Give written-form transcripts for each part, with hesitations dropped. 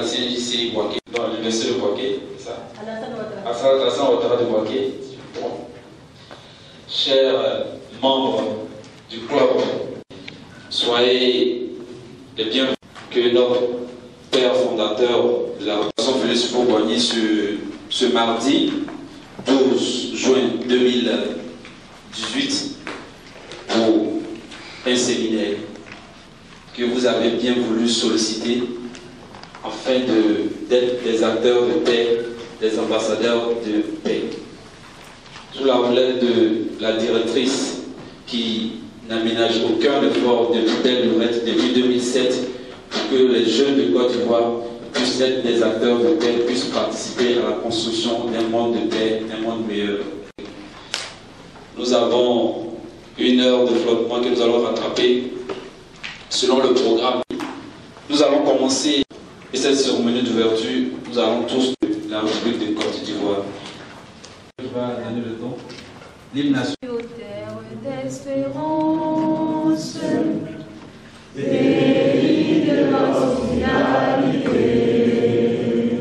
général CNJC Boaké, dans l'université de Boaké, c'est ça? Alassane Ouattara de Boaké. Bon. Chers membres du club, soyez les bienvenus. Que notre père fondateur de la Fondation Félix Houphouët-Boigny ce mardi 12 juin 2018 pour un séminaire que vous avez bien voulu solliciter afin d'être des acteurs de paix, des ambassadeurs de paix. Sous la houlette de la directrice qui n'aménage aucun effort depuis belle lurette, depuis 2007, pour que les jeunes de Côte d'Ivoire puissent être des acteurs de paix, puissent participer à la construction d'un monde de paix, d'un monde meilleur. Nous avons 1 heure de flottement que nous allons rattraper selon le programme. Nous allons commencer cette cérémonie d'ouverture. Nous allons tous de la République de Côte d'Ivoire. Je vais donner le ton. L'hymne national. D'espérance, pays de l'originalité,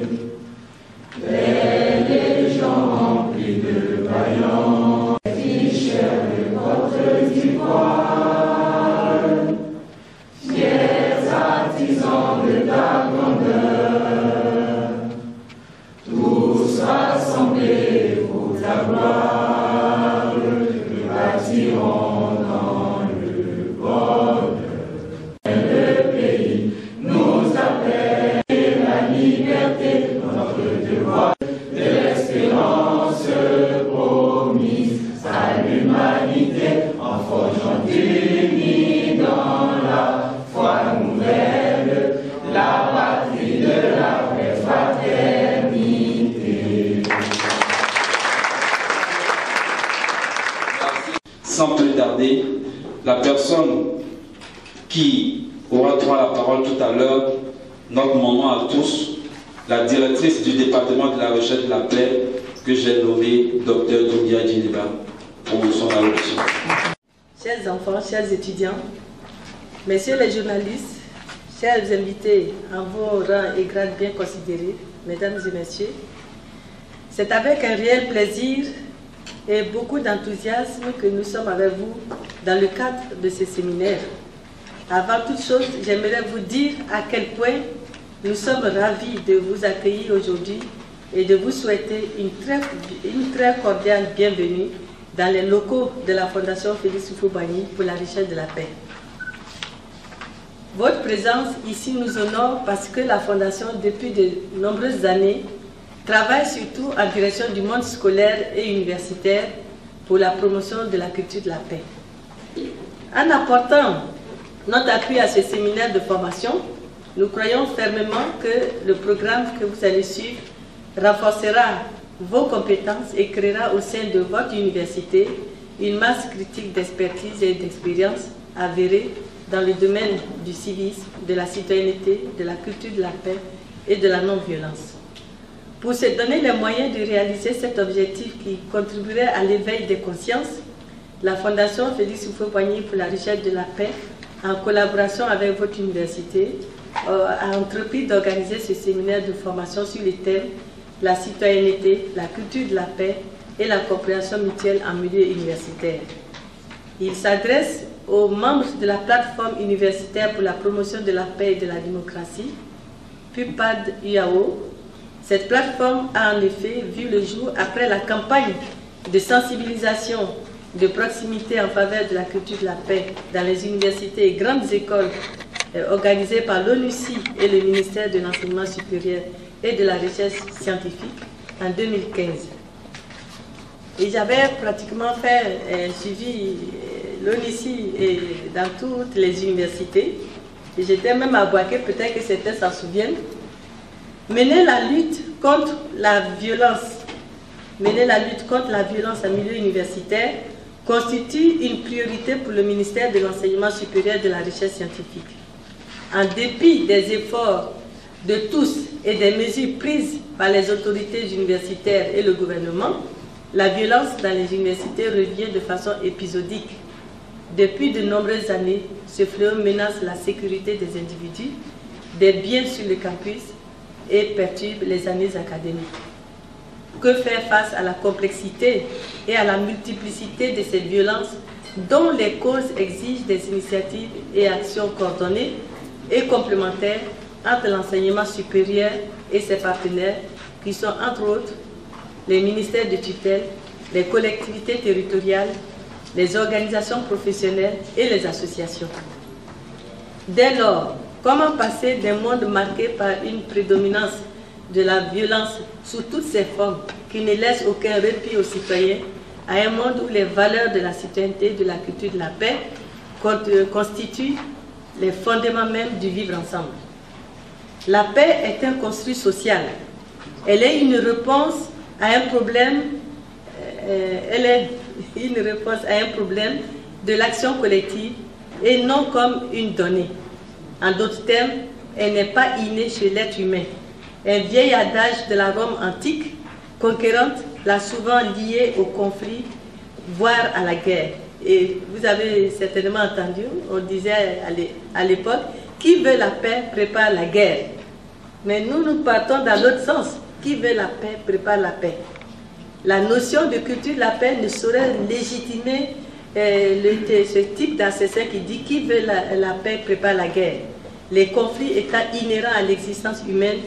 les gens remplis de vaillants, ficheurs de Côte d'Ivoire, fiers artisans de ta grandeur, tous rassemblés pour ta gloire, nous bâtirons dans le bonheur. Le pays nous appelle la liberté, notre devoir de l'espérance promise à l'humanité, en forgeant unis dans la foi nouvelle, la patrie de la vraie fraternité. Sans plus tarder, la personne qui aura droit à la parole tout à l'heure, notre maman à tous, la directrice du département de la recherche de la paix, que j'ai nommée Dr Doumbia Djiliba, pour son allocution. Chers enfants, chers étudiants, messieurs les journalistes, chers invités en vos rangs et grades bien considérés, mesdames et messieurs, c'est avec un réel plaisir et beaucoup d'enthousiasme que nous sommes avec vous dans le cadre de ce séminaire. Avant toute chose, j'aimerais vous dire à quel point nous sommes ravis de vous accueillir aujourd'hui et de vous souhaiter une très cordiale bienvenue dans les locaux de la Fondation Félix Houphouët-Boigny pour la recherche de la paix. Votre présence ici nous honore parce que la Fondation, depuis de nombreuses années, travaille surtout en direction du monde scolaire et universitaire pour la promotion de la culture de la paix. En apportant notre appui à ce séminaire de formation, nous croyons fermement que le programme que vous allez suivre renforcera vos compétences et créera au sein de votre université une masse critique d'expertise et d'expérience avérée dans le domaine du civisme, de la citoyenneté, de la culture de la paix et de la non-violence. Pour se donner les moyens de réaliser cet objectif qui contribuerait à l'éveil des consciences, la Fondation Félix Houphouët-Boigny pour la recherche de la paix, en collaboration avec votre université, a entrepris d'organiser ce séminaire de formation sur les thèmes la citoyenneté, la culture de la paix et la compréhension mutuelle en milieu universitaire. Il s'adresse aux membres de la plateforme universitaire pour la promotion de la paix et de la démocratie, PUPAD-UAO. Cette plateforme a en effet vu le jour après la campagne de sensibilisation de proximité en faveur de la culture de la paix dans les universités et grandes écoles organisée par l'ONUCI et le ministère de l'Enseignement supérieur et de la Recherche scientifique en 2015. Et j'avais pratiquement fait suivi l'ONUCI dans toutes les universités. J'étais même à Boaké, peut-être que certains s'en souviennent. Mener la lutte contre la violence, en milieu universitaire constitue une priorité pour le ministère de l'Enseignement supérieur et de la Recherche scientifique. En dépit des efforts de tous et des mesures prises par les autorités universitaires et le gouvernement, la violence dans les universités revient de façon épisodique. Depuis de nombreuses années, ce fléau menace la sécurité des individus, des biens sur le campus, et perturbe les années académiques. Que faire face à la complexité et à la multiplicité de ces violences dont les causes exigent des initiatives et actions coordonnées et complémentaires entre l'enseignement supérieur et ses partenaires qui sont entre autres les ministères de tutelle, les collectivités territoriales, les organisations professionnelles et les associations. Dès lors, comment passer d'un monde marqué par une prédominance de la violence sous toutes ses formes qui ne laisse aucun répit aux citoyens à un monde où les valeurs de la citoyenneté, de la culture de la paix constituent les fondements même du vivre ensemble. La paix est un construit social. Elle est une réponse à un problème, de l'action collective et non comme une donnée. En d'autres termes, elle n'est pas innée chez l'être humain. Un vieil adage de la Rome antique conquérante l'a souvent lié au conflit, voire à la guerre. Et vous avez certainement entendu, on disait à l'époque, qui veut la paix prépare la guerre. Mais nous partons dans l'autre sens. Qui veut la paix prépare la paix. La notion de culture de la paix ne saurait légitimer ce type d'assassin qui dit qui veut la paix prépare la guerre. Les conflits étant inhérents à l'existence humaine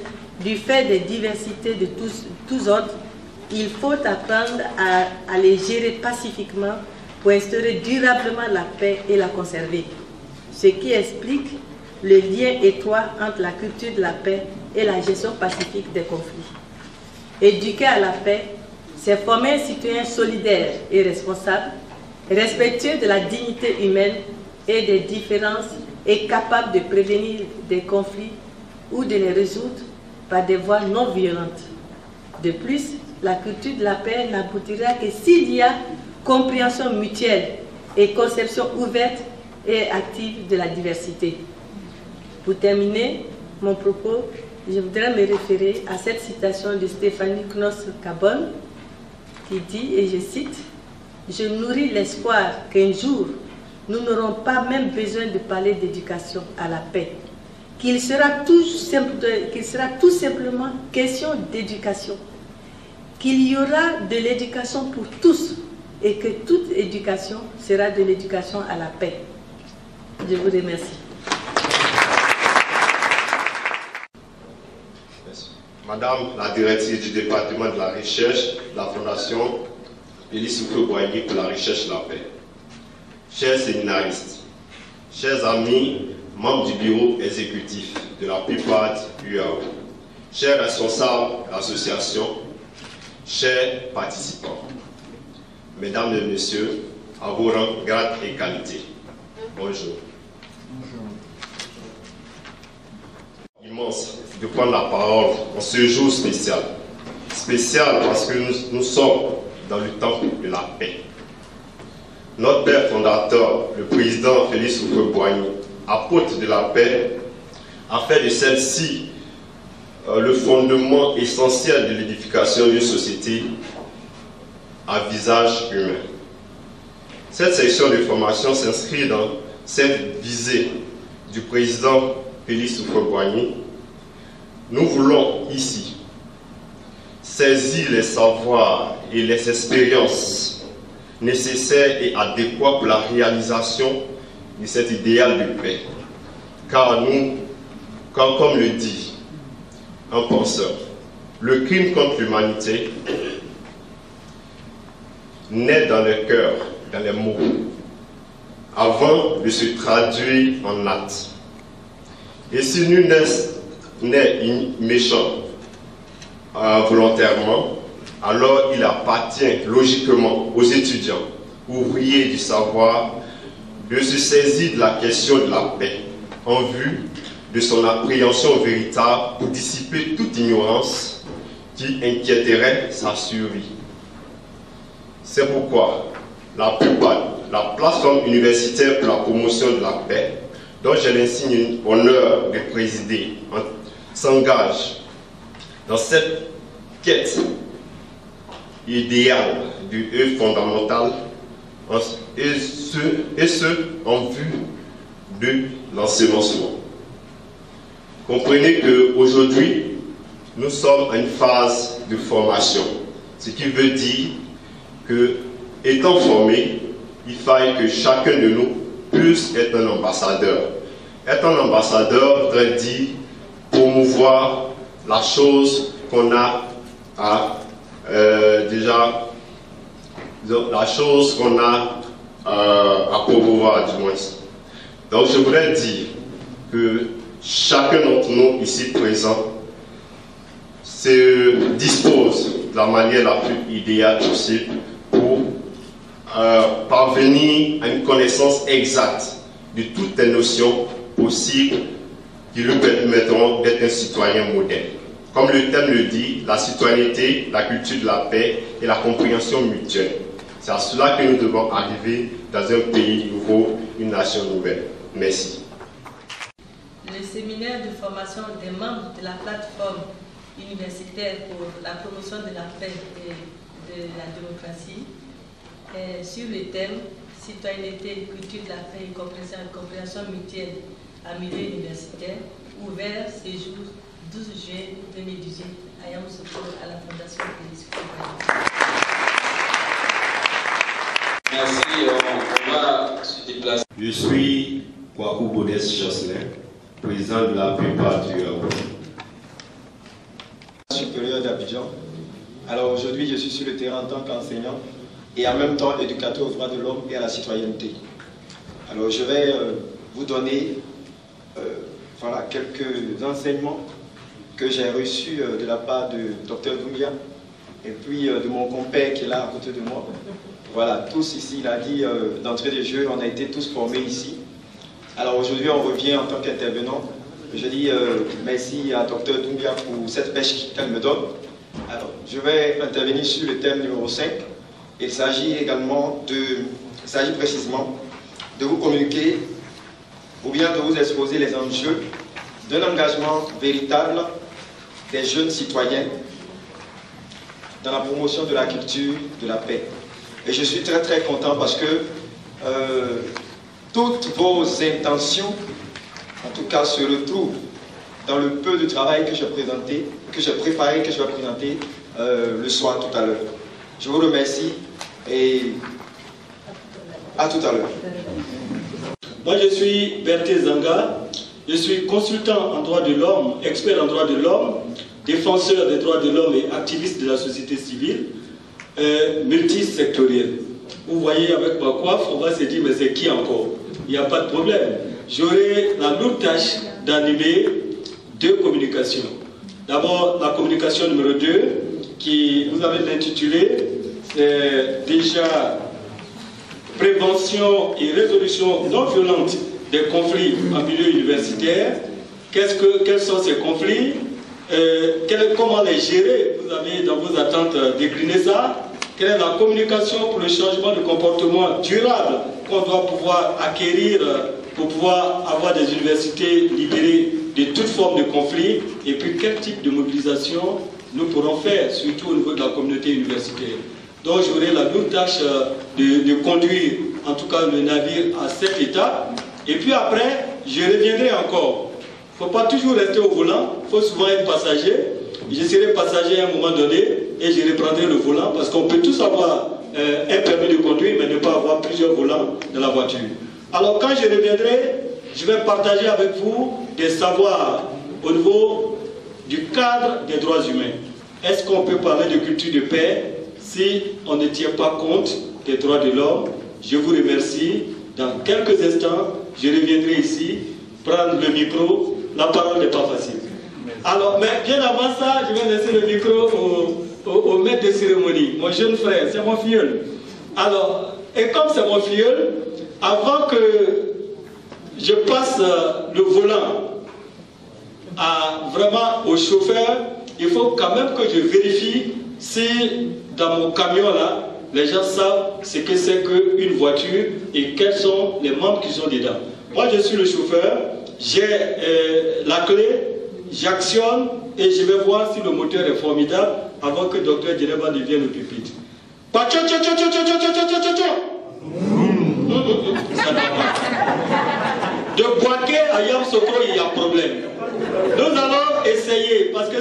du fait des diversités de tous ordres, il faut apprendre à les gérer pacifiquement pour instaurer durablement la paix et la conserver. Ce qui explique le lien étroit entre la culture de la paix et la gestion pacifique des conflits. Éduquer à la paix, c'est former un citoyen solidaire et responsable, respectueux de la dignité humaine et des différences et capable de prévenir des conflits ou de les résoudre par des voies non violentes. De plus, la culture de la paix n'aboutira que s'il y a compréhension mutuelle et conception ouverte et active de la diversité. Pour terminer mon propos, je voudrais me référer à cette citation de Stéphanie Knoss-Cabon qui dit, et je cite, « Je nourris l'espoir qu'un jour, nous n'aurons pas même besoin de parler d'éducation à la paix, qu'il sera tout simplement question d'éducation, qu'il y aura de l'éducation pour tous et que toute éducation sera de l'éducation à la paix. » Je vous remercie. Madame la directrice du département de la recherche de la Fondation Félix Houphouët-Boigny pour la recherche de la paix. Chers séminaristes, chers amis, membres du bureau exécutif de la PUPAD UAO, chers responsables de l'association, chers participants, mesdames et messieurs, à vos rangs, grades et qualités, bonjour. Immense de prendre la parole en ce jour spécial. Spécial parce que nous sommes dans le temps de la paix. Notre père fondateur, le président Félix Houphouët-Boigny, apôtre de la paix, a fait de celle-ci le fondement essentiel de l'édification d'une société à visage humain. Cette section de formation s'inscrit dans cette visée du président Félix Houphouët-Boigny. Nous voulons ici saisir les savoirs et les expériences nécessaires et adéquats pour la réalisation de cet idéal de paix. Car comme le dit un penseur, le crime contre l'humanité naît dans le cœur, dans les mots, avant de se traduire en actes. Et si nul n'est méchant volontairement, alors il appartient logiquement aux étudiants, ouvriers du savoir, de se saisir de la question de la paix en vue de son appréhension véritable pour dissiper toute ignorance qui inquiéterait sa survie. C'est pourquoi la PUPAD, la plateforme universitaire pour la promotion de la paix, dont j'ai l'insigne honneur de présider, s'engage dans cette quête idéale du E fondamental, et ce en vue de l'ensemencement. Comprenez qu'aujourd'hui, nous sommes à une phase de formation. Ce qui veut dire que, étant formé, il faille que chacun de nous puisse être un ambassadeur. Être un ambassadeur voudrait dire promouvoir la chose qu'on a à à promouvoir du moins. Donc je voudrais dire que chacun d'entre nous ici présent se dispose de la manière la plus idéale possible pour parvenir à une connaissance exacte de toutes les notions possibles qui lui permettront d'être un citoyen modèle. Comme le thème le dit, la citoyenneté, la culture de la paix et la compréhension mutuelle. C'est à cela que nous devons arriver dans un pays nouveau, une nation nouvelle. Merci. Le séminaire de formation des membres de la plateforme universitaire pour la promotion de la paix et de la démocratie est sur le thème citoyenneté, culture de la paix et compréhension mutuelle à milieu universitaire, ouvert ce jour 12 juin 2018 à Yamoussoukro à la Fondation Félix Houphouët-Boigny. Merci, on va se déplacer. Je suis Kwaku Bodès Jocelyn, président de la plupart du supérieur d'Abidjan. Alors aujourd'hui, je suis sur le terrain en tant qu'enseignant et en même temps éducateur aux droits de l'homme et à la citoyenneté. Alors je vais vous donner voilà, quelques enseignements que j'ai reçus de la part de Dr Doumbia et puis de mon compère qui est là à côté de moi. Voilà, tous ici, il a dit d'entrée de jeu, on a été tous formés ici. Alors aujourd'hui, on revient en tant qu'intervenant. Je dis merci à Dr Doumbia pour cette pêche qu'elle me donne. Alors, je vais intervenir sur le thème numéro 5. Il s'agit également précisément de vous communiquer ou bien de vous exposer les enjeux d'un engagement véritable des jeunes citoyens dans la promotion de la culture de la paix. Et je suis très très content parce que toutes vos intentions, en tout cas, se retrouvent dans le peu de travail que j'ai présenté, que j'ai préparé, que je vais présenter le soir tout à l'heure. Je vous remercie et à tout à l'heure. Moi je suis Berthé Zanga, je suis consultant en droit de l'homme, expert en droit de l'homme, défenseur des droits de l'homme et activiste de la société civile, multisectoriel. Vous voyez avec ma coiffe, on va se dire mais c'est qui encore? Il n'y a pas de problème. J'aurai la lourde tâche d'animer 2 communications. D'abord la communication numéro 2 qui vous avez intitulé déjà prévention et résolution non violente des conflits en milieu universitaire. Quels sont ces conflits? Comment les gérer? Vous avez dans vos attentes décliné ça. Quelle est la communication pour le changement de comportement durable qu'on doit pouvoir acquérir pour pouvoir avoir des universités libérées de toute forme de conflit? Et puis quel type de mobilisation nous pourrons faire, surtout au niveau de la communauté universitaire? Donc j'aurai la lourde tâche de conduire en tout cas le navire à cette étape. Et puis après, je reviendrai encore. Il ne faut pas toujours rester au volant, il faut souvent être passager. Je serai passager à un moment donné et je reprendrai le volant parce qu'on peut tous avoir un permis de conduire mais ne pas avoir plusieurs volants dans la voiture. Alors quand je reviendrai, je vais partager avec vous des savoirs au niveau du cadre des droits humains. Est-ce qu'on peut parler de culture de paix si on ne tient pas compte des droits de l'homme? Je vous remercie. Dans quelques instants, je reviendrai ici prendre le micro. La parole n'est pas facile. Alors, mais bien avant ça, je vais laisser le micro au maître de cérémonie, mon jeune frère, c'est mon filleul. Alors, et comme c'est mon filleul, avant que je passe le volant vraiment au chauffeur, il faut quand même que je vérifie si dans mon camion là, les gens savent ce que c'est qu'une voiture et quels sont les membres qui sont dedans. Moi, je suis le chauffeur, j'ai la clé, j'actionne et je vais voir si le moteur est formidable avant que Dr Djeneba ne vienne au pupitre. De Boaké à Yamoussoukro, il y a problème. Nous allons essayer parce que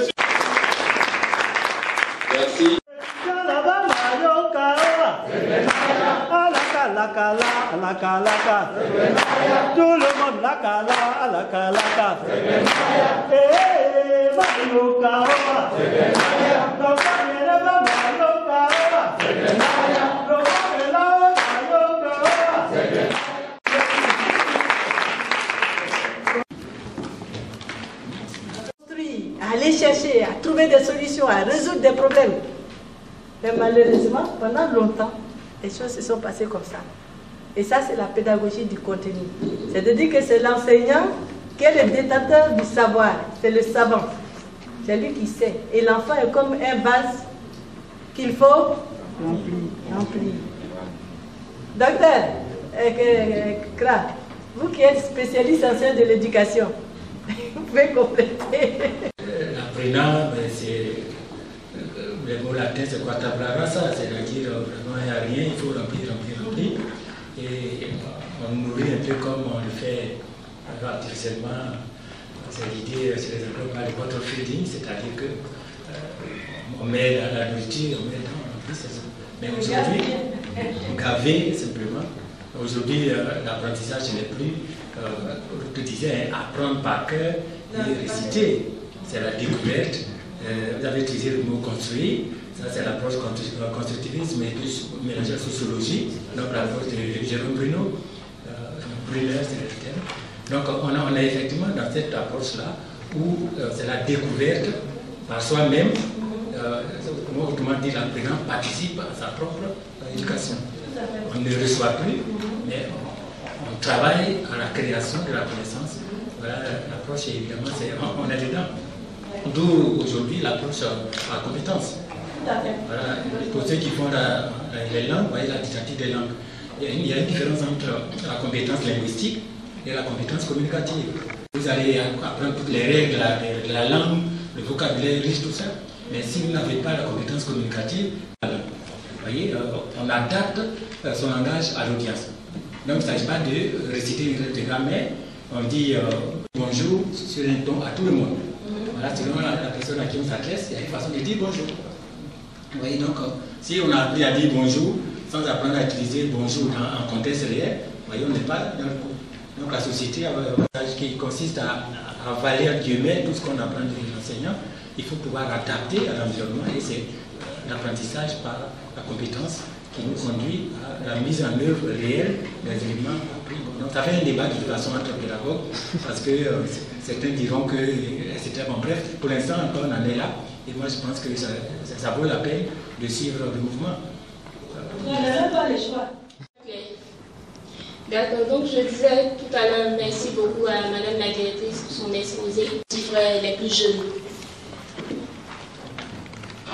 cala, la calaca. Tout le monde la cala, la calaca. Eh, Mario Caoa. À aller chercher, à trouver des solutions, à résoudre des problèmes. Mais malheureusement, pendant longtemps, les choses se sont passées comme ça. Et ça, c'est la pédagogie du contenu. C'est-à-dire que c'est l'enseignant qui est le détenteur du savoir, c'est le savant. C'est lui qui sait. Et l'enfant est comme un vase qu'il faut remplir. Docteur Kra, vous qui êtes spécialiste ancien de l'éducation, vous pouvez compléter. L'apprenant, c'est le mot latin, c'est quoi tabula rasa, c'est-à-dire vraiment il n'y a rien, il faut remplir. Et on nourrit un peu comme on le fait artificiellement. C'est l'idée, c'est les emplois par le bottle feeding, c'est-à-dire que on met la nourriture, on met dans plus, c'est ça. Mais aujourd'hui, gaver simplement. Aujourd'hui, l'apprentissage n'est plus, tu disais, apprendre par cœur et réciter. C'est la découverte. Vous avez utilisé le mot construire. Ça, c'est l'approche constructiviste, mais plus mélangée à la sociologie. Donc, l'approche de Jérôme Bruno, Brunner, c'est le terme. Donc, on a effectivement dans cette approche-là où c'est la découverte par soi-même. Autrement dit, l'apprenant participe à sa propre éducation. On ne reçoit plus, mais on travaille à la création de la connaissance. Voilà, l'approche, évidemment, on est dedans. D'où aujourd'hui l'approche à la compétence. Voilà, pour ceux qui font les langues, vous voyez la didactique des langues. Il y a une différence entre la compétence linguistique et la compétence communicative. Vous allez apprendre toutes les règles de la langue, le vocabulaire riche, tout ça. Mais si vous n'avez pas la compétence communicative, vous voyez, on adapte son langage à l'audience. Donc il ne s'agit pas de réciter une règle de grammaire. On dit bonjour sur un ton à tout le monde. Voilà, selon la personne à qui on s'adresse, il y a une façon de dire bonjour. Vous voyez, donc, si on a appris à dire bonjour sans apprendre à utiliser bonjour en contexte réel, vous voyez, on n'est pas dans le coup. Donc la société a un message qui consiste à avaler en guillemets tout ce qu'on apprend de l'enseignant. Il faut pouvoir adapter à l'environnement et c'est l'apprentissage par la compétence qui nous conduit à la mise en œuvre réelle des éléments appris. Donc ça fait un débat de toute façon entre pédagogues parce que certains diront que c'était bon. Bref, pour l'instant encore on en est là et moi je pense que ça vaut la peine de suivre le mouvement. On n'a pas le choix. D'accord, donc je disais tout à l'heure merci beaucoup à Madame la directrice pour son exposé, les frères les plus jeunes.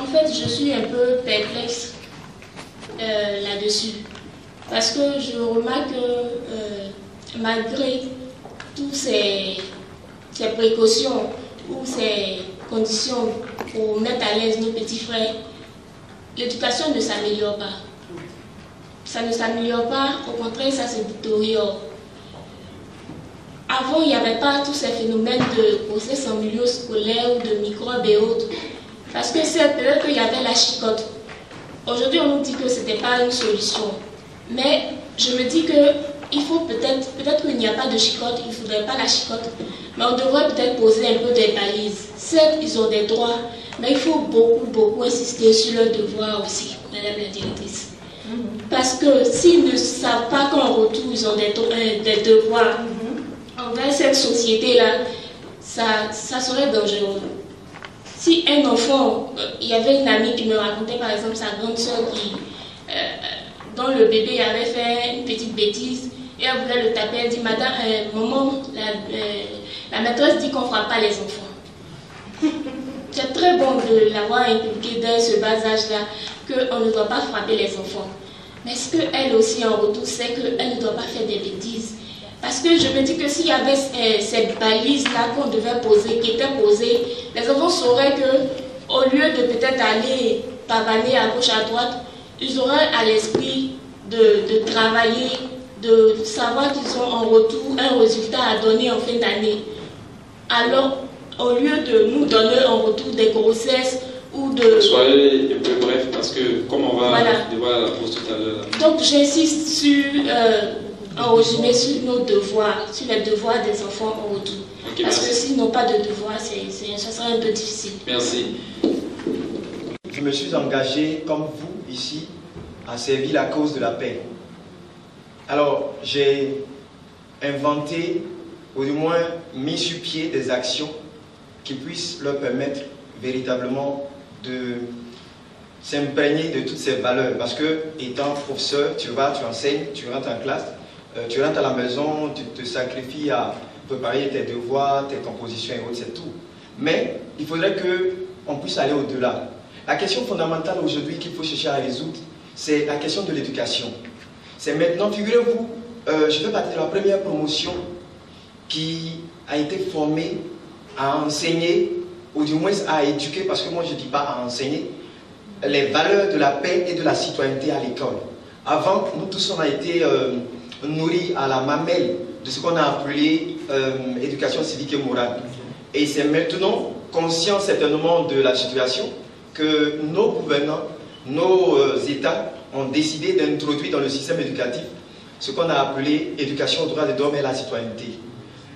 En fait, je suis un peu perplexe là-dessus. Parce que je remarque que malgré toutes ces précautions ou ces conditions pour mettre à l'aise nos petits frères, l'éducation ne s'améliore pas. Ça ne s'améliore pas, au contraire, ça se détériore. Avant, il n'y avait pas tous ces phénomènes de grossesse en milieu scolaire ou de microbes et autres. Parce que c'est peut-être qu'il y avait la chicote. Aujourd'hui, on nous dit que ce n'était pas une solution. Mais je me dis qu'il faut peut-être qu'il n'y a pas de chicote, il ne faudrait pas la chicote. Mais on devrait peut-être poser un peu des balises. Certes, ils ont des droits, mais il faut beaucoup insister sur leurs devoirs aussi, Madame la directrice. Parce que s'ils ne savent pas qu'en retour, ils ont des devoirs envers cette société-là, ça serait dangereux. Si un enfant, il y avait une amie qui me racontait par exemple sa grande soeur dont le bébé avait fait une petite bêtise et elle voulait le taper, elle dit madame, maman, la maîtresse dit qu'on ne frappe pas les enfants. C'est très bon de l'avoir inculqué dès ce bas âge-là qu'on ne doit pas frapper les enfants. Mais est-ce qu'elle aussi en retour sait qu'elle ne doit pas faire des bêtises? Parce que je me dis que s'il y avait cette balise-là qu'on devait poser, qui était posée, les enfants sauraient qu'au lieu de peut-être aller pavaner à gauche, à droite, ils auraient à l'esprit de travailler, de savoir qu'ils ont en retour un résultat à donner en fin d'année. Alors, au lieu de nous donner en retour des grossesses ou de... Soyez un peu bref parce que comme on va Voilà. devoir la pause tout à l'heure. Donc j'insiste sur, en résumé, sur nos devoirs, sur les devoirs des enfants en Hutu. Ok, Parce que merci. s'ils n'ont pas de devoirs, ça serait un peu difficile. Merci. Je me suis engagé, comme vous, ici, à servir la cause de la paix. Alors, j'ai inventé, ou du moins mis sur pied des actions qui puissent leur permettre véritablement de s'imprégner de toutes ces valeurs. Parce que, étant professeur, tu vas, tu enseignes, tu rentres en classe, tu rentres à la maison, tu te sacrifies à préparer tes devoirs, tes compositions et autres, c'est tout. Mais il faudrait qu'on puisse aller au-delà. La question fondamentale aujourd'hui qu'il faut chercher à résoudre, c'est la question de l'éducation. C'est maintenant, figurez-vous, je fais partie de la première promotion qui a été formée à enseigner, ou du moins à éduquer, parce que moi je ne dis pas à enseigner, les valeurs de la paix et de la citoyenneté à l'école. Avant, nous tous on a été nourris à la mamelle de ce qu'on a appelé éducation civique et morale. Et c'est maintenant, conscient certainement de la situation, que nos gouvernants, nos États ont décidé d'introduire dans le système éducatif ce qu'on a appelé éducation aux droits de l'homme et à la citoyenneté.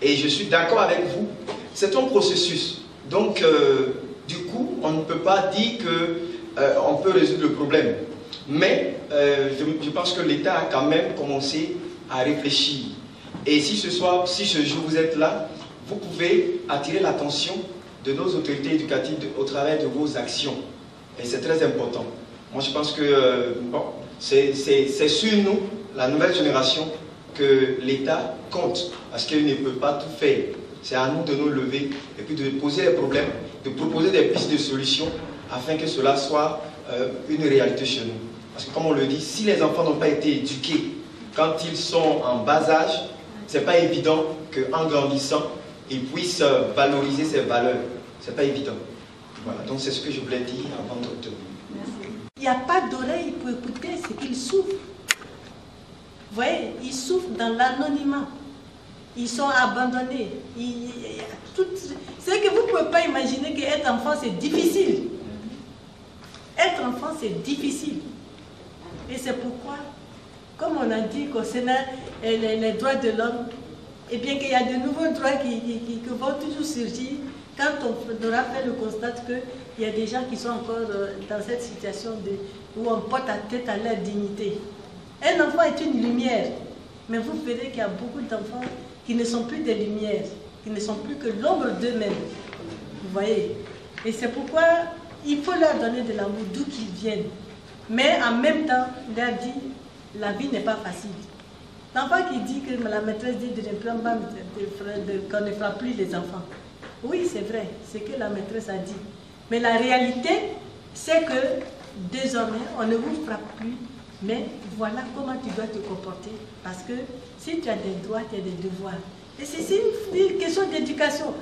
Et je suis d'accord avec vous, c'est un processus. Donc, du coup, on ne peut pas dire qu'on peut résoudre le problème. Mais je pense que l'État a quand même commencé à réfléchir. Et si ce jour vous êtes là, vous pouvez attirer l'attention de nos autorités éducatives au travers de vos actions. Et c'est très important. Moi, je pense que bon, c'est sur nous, la nouvelle génération, que l'État compte. Parce qu'il ne peut pas tout faire. C'est à nous de nous lever et puis de poser les problèmes, de proposer des pistes de solutions afin que cela soit une réalité chez nous. Parce que comme on le dit, si les enfants n'ont pas été éduqués quand ils sont en bas âge, ce n'est pas évident qu'en grandissant, ils puissent valoriser ces valeurs. Ce n'est pas évident. Voilà, donc c'est ce que je voulais dire avant d'obtenir. Il n'y a pas d'oreille pour écouter ce qu'ils souffrent. Vous voyez, ils souffrent dans l'anonymat. Ils sont abandonnés. C'est que vous ne pouvez pas imaginer qu'être enfant, c'est difficile. Être enfant, c'est difficile. Et c'est pourquoi, comme on a dit concernant les droits de l'homme, et bien qu'il y a de nouveaux droits qui vont toujours surgir, quand on aura fait le constat qu'il y a des gens qui sont encore dans cette situation où on porte à tête à leur dignité. Un enfant est une lumière, mais vous verrez qu'il y a beaucoup d'enfants qui ne sont plus des lumières, qui ne sont plus que l'ombre d'eux-mêmes. Vous voyez? Et c'est pourquoi il faut leur donner de l'amour d'où qu'ils viennent. Mais en même temps, leur dire, la vie n'est pas facile. L'enfant qui dit que la maîtresse dit qu'on ne fera plus les enfants. Oui, c'est vrai, c'est ce que la maîtresse a dit. Mais la réalité, c'est que désormais, on ne vous frappe plus, mais voilà comment tu dois te comporter. Parce que si tu as des droits, tu as des devoirs. Et c'est une question d'éducation.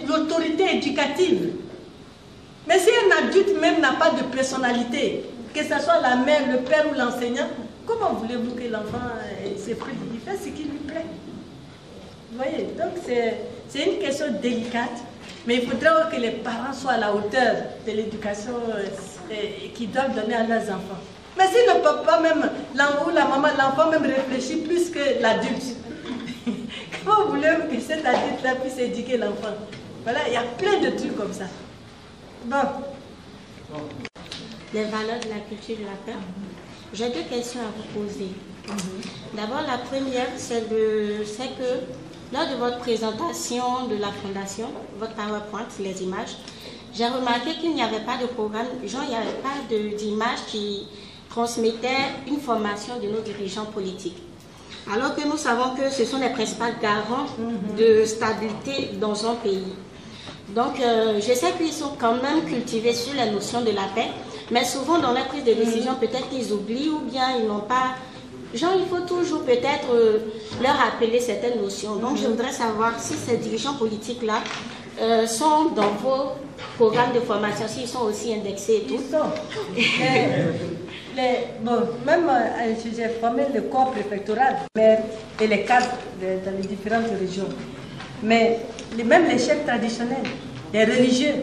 L'autorité éducative. Mais si un adulte même n'a pas de personnalité, que ce soit la mère, le père ou l'enseignant, comment voulez-vous que l'enfant s'exprime? Il fait ce qui lui plaît. Vous voyez, donc c'est une question délicate, mais il faudrait que les parents soient à la hauteur de l'éducation qu'ils doivent donner à leurs enfants. Mais si le papa même, ou la maman, l'enfant même réfléchit plus que l'adulte, comment voulez-vous que cet adulte-là puisse éduquer l'enfant? Voilà, il y a plein de trucs comme ça. Bon. Les valeurs de la culture de la paix. J'ai deux questions à vous poser. D'abord, la première, c'est que lors de votre présentation de la fondation, votre PowerPoint, les images, j'ai remarqué qu'il n'y avait pas de programme, genre il n'y avait pas d'images qui transmettaient une formation de nos dirigeants politiques. Alors que nous savons que ce sont les principaux garants de stabilité dans un pays. Donc, je sais qu'ils sont quand même cultivés sur la notion de la paix, mais souvent dans la prise de décision, peut-être qu'ils oublient ou bien ils n'ont pas... Genre, il faut toujours peut-être leur rappeler certaines notions. Donc, je voudrais savoir si ces dirigeants politiques-là sont dans vos programmes de formation, s'ils sont aussi indexés et tout. Ils sont. Même j'ai formé le corps préfectoral et les cadres dans les différentes régions. Mais même les chefs traditionnels, les religieux,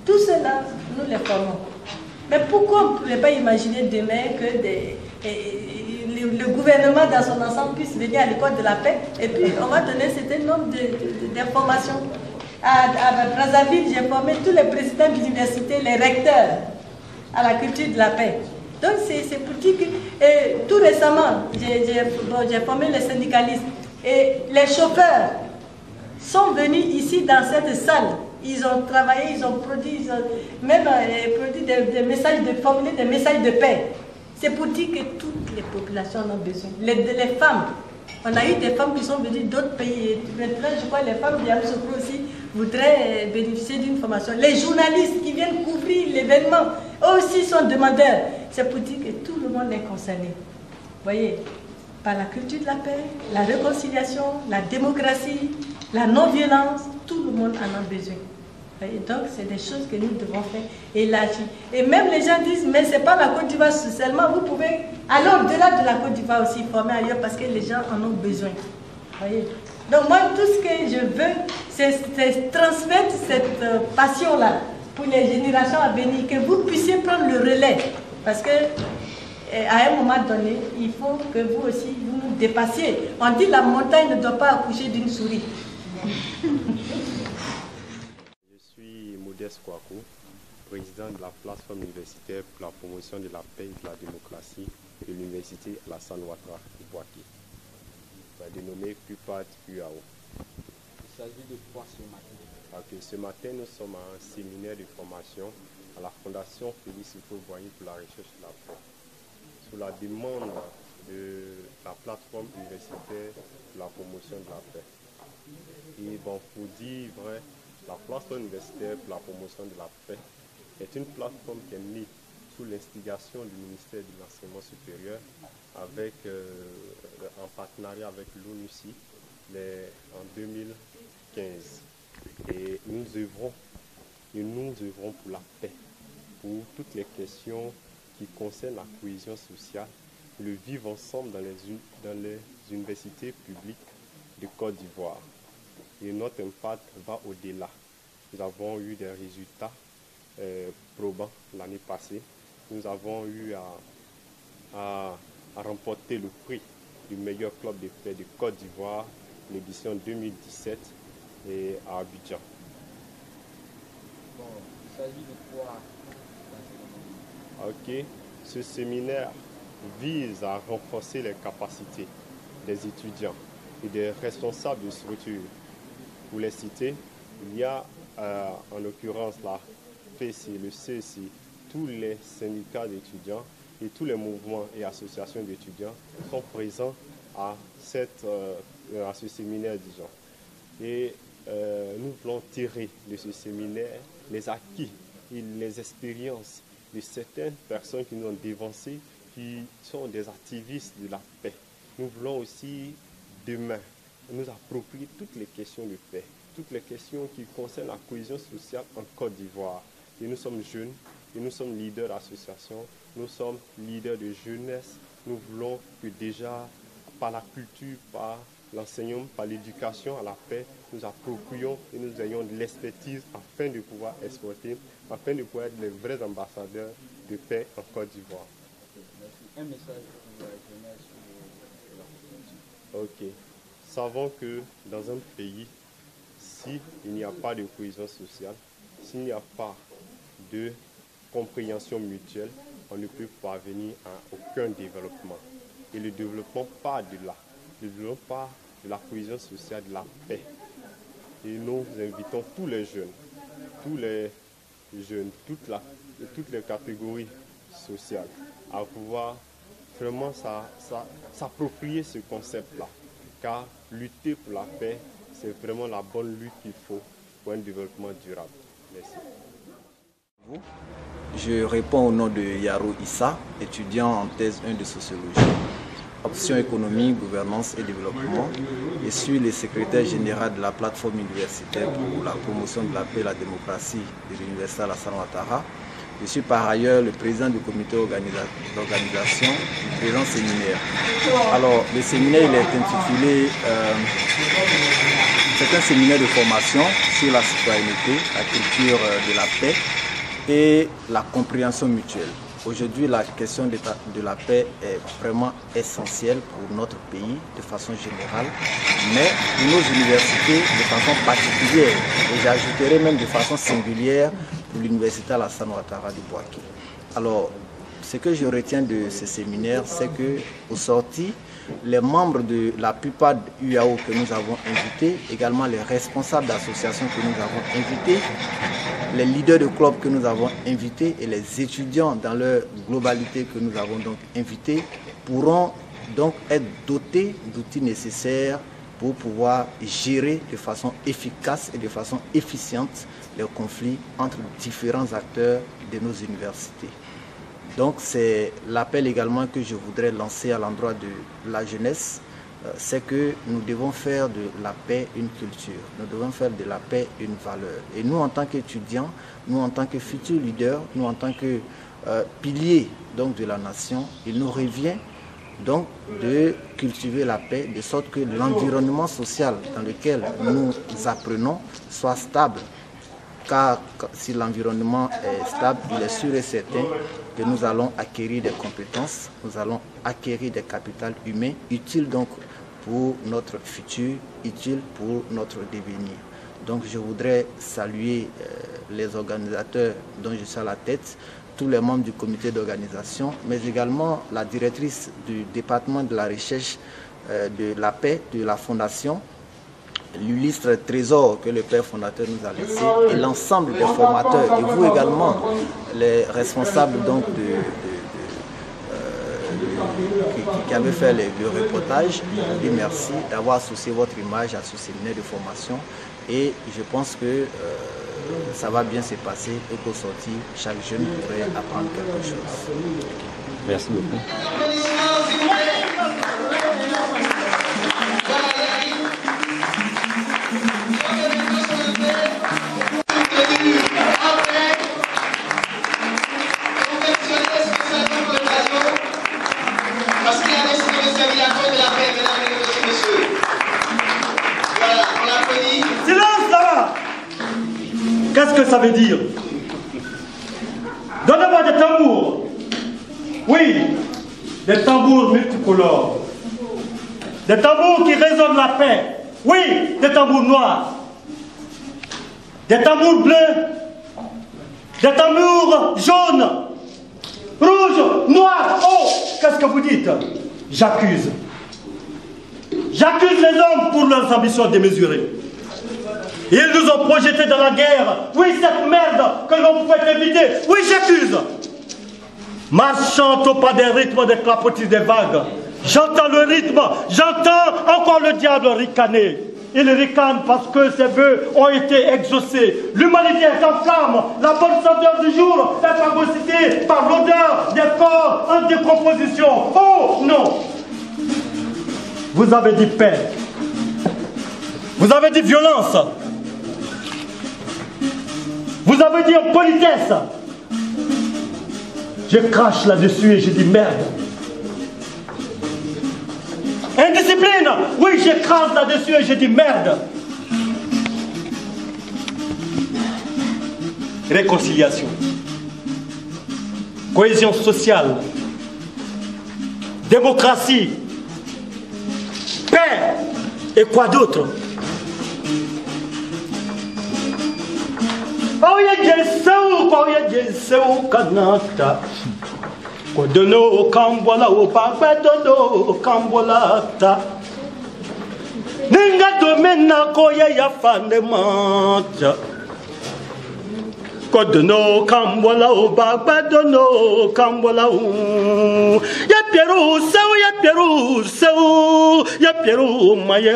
Tout cela, nous les formons. Mais pourquoi on ne pourrait pas imaginer demain que le gouvernement dans son ensemble puisse venir à l'école de la paix et puis on va donner un certain nombre d'informations. À Brazzaville, j'ai formé tous les présidents d'université, les recteurs à la culture de la paix. Donc c'est pour dire que tout récemment, j'ai formé les syndicalistes et les chauffeurs sont venus ici dans cette salle. Ils ont travaillé, ils ont produit, même produit des messages, formulé des messages de paix. C'est pour dire que toutes les populations en ont besoin. Les femmes, on a eu des femmes qui sont venues d'autres pays. Maintenant, je crois que les femmes de Yamoussoukro aussi voudraient bénéficier d'une formation. Les journalistes qui viennent couvrir l'événement, eux aussi sont demandeurs. C'est pour dire que tout le monde est concerné. Vous voyez, par la culture de la paix, la réconciliation, la démocratie, la non-violence, tout le monde en a besoin. Et donc, c'est des choses que nous devons faire. Et même les gens disent, mais ce n'est pas la Côte d'Ivoire seulement, vous pouvez aller au-delà de la Côte d'Ivoire aussi, former ailleurs, parce que les gens en ont besoin. Voyez. Donc moi, tout ce que je veux, c'est transmettre cette passion-là pour les générations à venir, que vous puissiez prendre le relais. Parce que à un moment donné, il faut que vous aussi, vous nous dépassiez. On dit la montagne ne doit pas accoucher d'une souris. Modeste Kouakou, président de la plateforme universitaire pour la promotion de la paix et de la démocratie de l'université Alassane Ouattara de Bouaké, dénommée PUPAD UAO. Il s'agit de quoi ce matin? Ce matin, nous sommes à un séminaire de formation à la Fondation Félix Houphouët-Boigny pour la recherche de la paix, sous la demande de la plateforme universitaire pour la promotion de la paix. Et bon, pour dire vrai, la plateforme universitaire pour la promotion de la paix est une plateforme qui est née sous l'instigation du ministère de l'Enseignement supérieur avec, en partenariat avec l'ONUCI en 2015. Et nous œuvrons pour la paix, pour toutes les questions qui concernent la cohésion sociale, le vivre ensemble dans les universités publiques de Côte d'Ivoire. Et notre impact va au-delà. Nous avons eu des résultats probants l'année passée. Nous avons eu à remporter le prix du meilleur club de paix de Côte d'Ivoire, l'édition 2017 et à Abidjan. Bon, il s'agit de quoi? Ok, ce séminaire vise à renforcer les capacités des étudiants et des responsables de structures. Pour les citer, il y a en l'occurrence la PC, le CEC, tous les syndicats d'étudiants et tous les mouvements et associations d'étudiants sont présents à ce séminaire, disons. Et nous voulons tirer de ce séminaire les acquis et les expériences de certaines personnes qui nous ont dévancés, qui sont des activistes de la paix. Nous voulons aussi, demain, nous approprier toutes les questions de paix, toutes les questions qui concernent la cohésion sociale en Côte d'Ivoire. Et nous sommes jeunes, et nous sommes leaders d'associations, nous sommes leaders de jeunesse. Nous voulons que déjà, par la culture, par l'enseignement, par l'éducation à la paix, nous approprions et nous ayons de l'expertise afin de pouvoir exporter, afin de pouvoir être les vrais ambassadeurs de paix en Côte d'Ivoire. Un message pour la jeunesse sur la Ok. Savons que dans un pays, s'il n'y a pas de cohésion sociale, s'il n'y a pas de compréhension mutuelle, on ne peut parvenir à aucun développement. Et le développement part de là. Le développement part de la cohésion sociale, de la paix. Et nous invitons tous les jeunes, toutes les catégories sociales à pouvoir vraiment s'approprier ce concept-là. Car lutter pour la paix, c'est vraiment la bonne lutte qu'il faut pour un développement durable. Merci. Je réponds au nom de Yaro Issa, étudiant en thèse 1 de sociologie, option économie, gouvernance et développement. Je suis le secrétaire général de la plateforme universitaire pour la promotion de la paix et la démocratie de l'université Alassane Ouattara. Je suis par ailleurs le président du comité d'organisation du présent séminaire. Alors, le séminaire il est intitulé c'est un séminaire de formation sur la citoyenneté, la culture de la paix et la compréhension mutuelle. Aujourd'hui, la question de la paix est vraiment essentielle pour notre pays de façon générale, mais pour nos universités de façon particulière, et j'ajouterai même de façon singulière pour l'université Alassane Ouattara de Bouaké. Alors, ce que je retiens de ce séminaire, c'est qu'au sorti, les membres de la plupart UAO que nous avons invités, également les responsables d'associations que nous avons invités, les leaders de clubs que nous avons invités et les étudiants dans leur globalité que nous avons donc invités pourront donc être dotés d'outils nécessaires pour pouvoir gérer de façon efficace et de façon efficiente les conflits entre différents acteurs de nos universités. Donc c'est l'appel également que je voudrais lancer à l'endroit de la jeunesse, c'est que nous devons faire de la paix une culture, nous devons faire de la paix une valeur. Et nous en tant qu'étudiants, nous en tant que futurs leaders, nous en tant que piliers donc, de la nation, il nous revient donc de cultiver la paix de sorte que l'environnement social dans lequel nous apprenons soit stable. Car si l'environnement est stable, il est sûr et certain que nous allons acquérir des compétences, nous allons acquérir des capitaux humains utiles donc pour notre futur, utiles pour notre devenir. Donc je voudrais saluer les organisateurs dont je suis à la tête, tous les membres du comité d'organisation, mais également la directrice du département de la recherche de la paix de la Fondation, l'illustre trésor que le père fondateur nous a laissé et l'ensemble des formateurs et vous également les responsables donc qui avaient fait le reportage. Je vous dis merci d'avoir associé votre image à ce séminaire de formation et je pense que ça va bien se passer et qu'au sortir, chaque jeune pourrait apprendre quelque chose. Merci beaucoup. Parce qu'il y a des de la paix, mesdames et messieurs. Voilà, on l'applaudit. Silence là-bas. Qu'est-ce que ça veut dire? Donnez-moi des tambours. Oui, des tambours multicolores. Des tambours qui résonnent la paix. Oui, des tambours noirs. Des tambours bleus. Des tambours jaunes. Rouge, noir, oh, qu'est-ce que vous dites? J'accuse. J'accuse les hommes pour leurs ambitions démesurées. Ils nous ont projetés dans la guerre. Oui, cette merde que l'on pouvait éviter. Oui, j'accuse. Marchant au pas des rythmes des clapotis des vagues. J'entends le rythme, j'entends encore le diable ricaner. Il ricane parce que ses vœux ont été exaucés. L'humanité est en flamme. La bonne senteur du jour est phagocytée par l'odeur des corps en décomposition. Oh non! Vous avez dit paix. Vous avez dit violence. Vous avez dit politesse. Je crache là-dessus et je dis merde. Indiscipline, oui, j'écrase là-dessus et je dis merde. Réconciliation. Cohésion sociale. Démocratie. Paix. Et quoi d'autre? Oh, il y a Kanata. Kodono kambola opakwe dodo kambola ta. Ninga domena koya ya fande mata. Kodono kambola opakwe dono kambola u. Ya Pieru seu ya Pieru maye.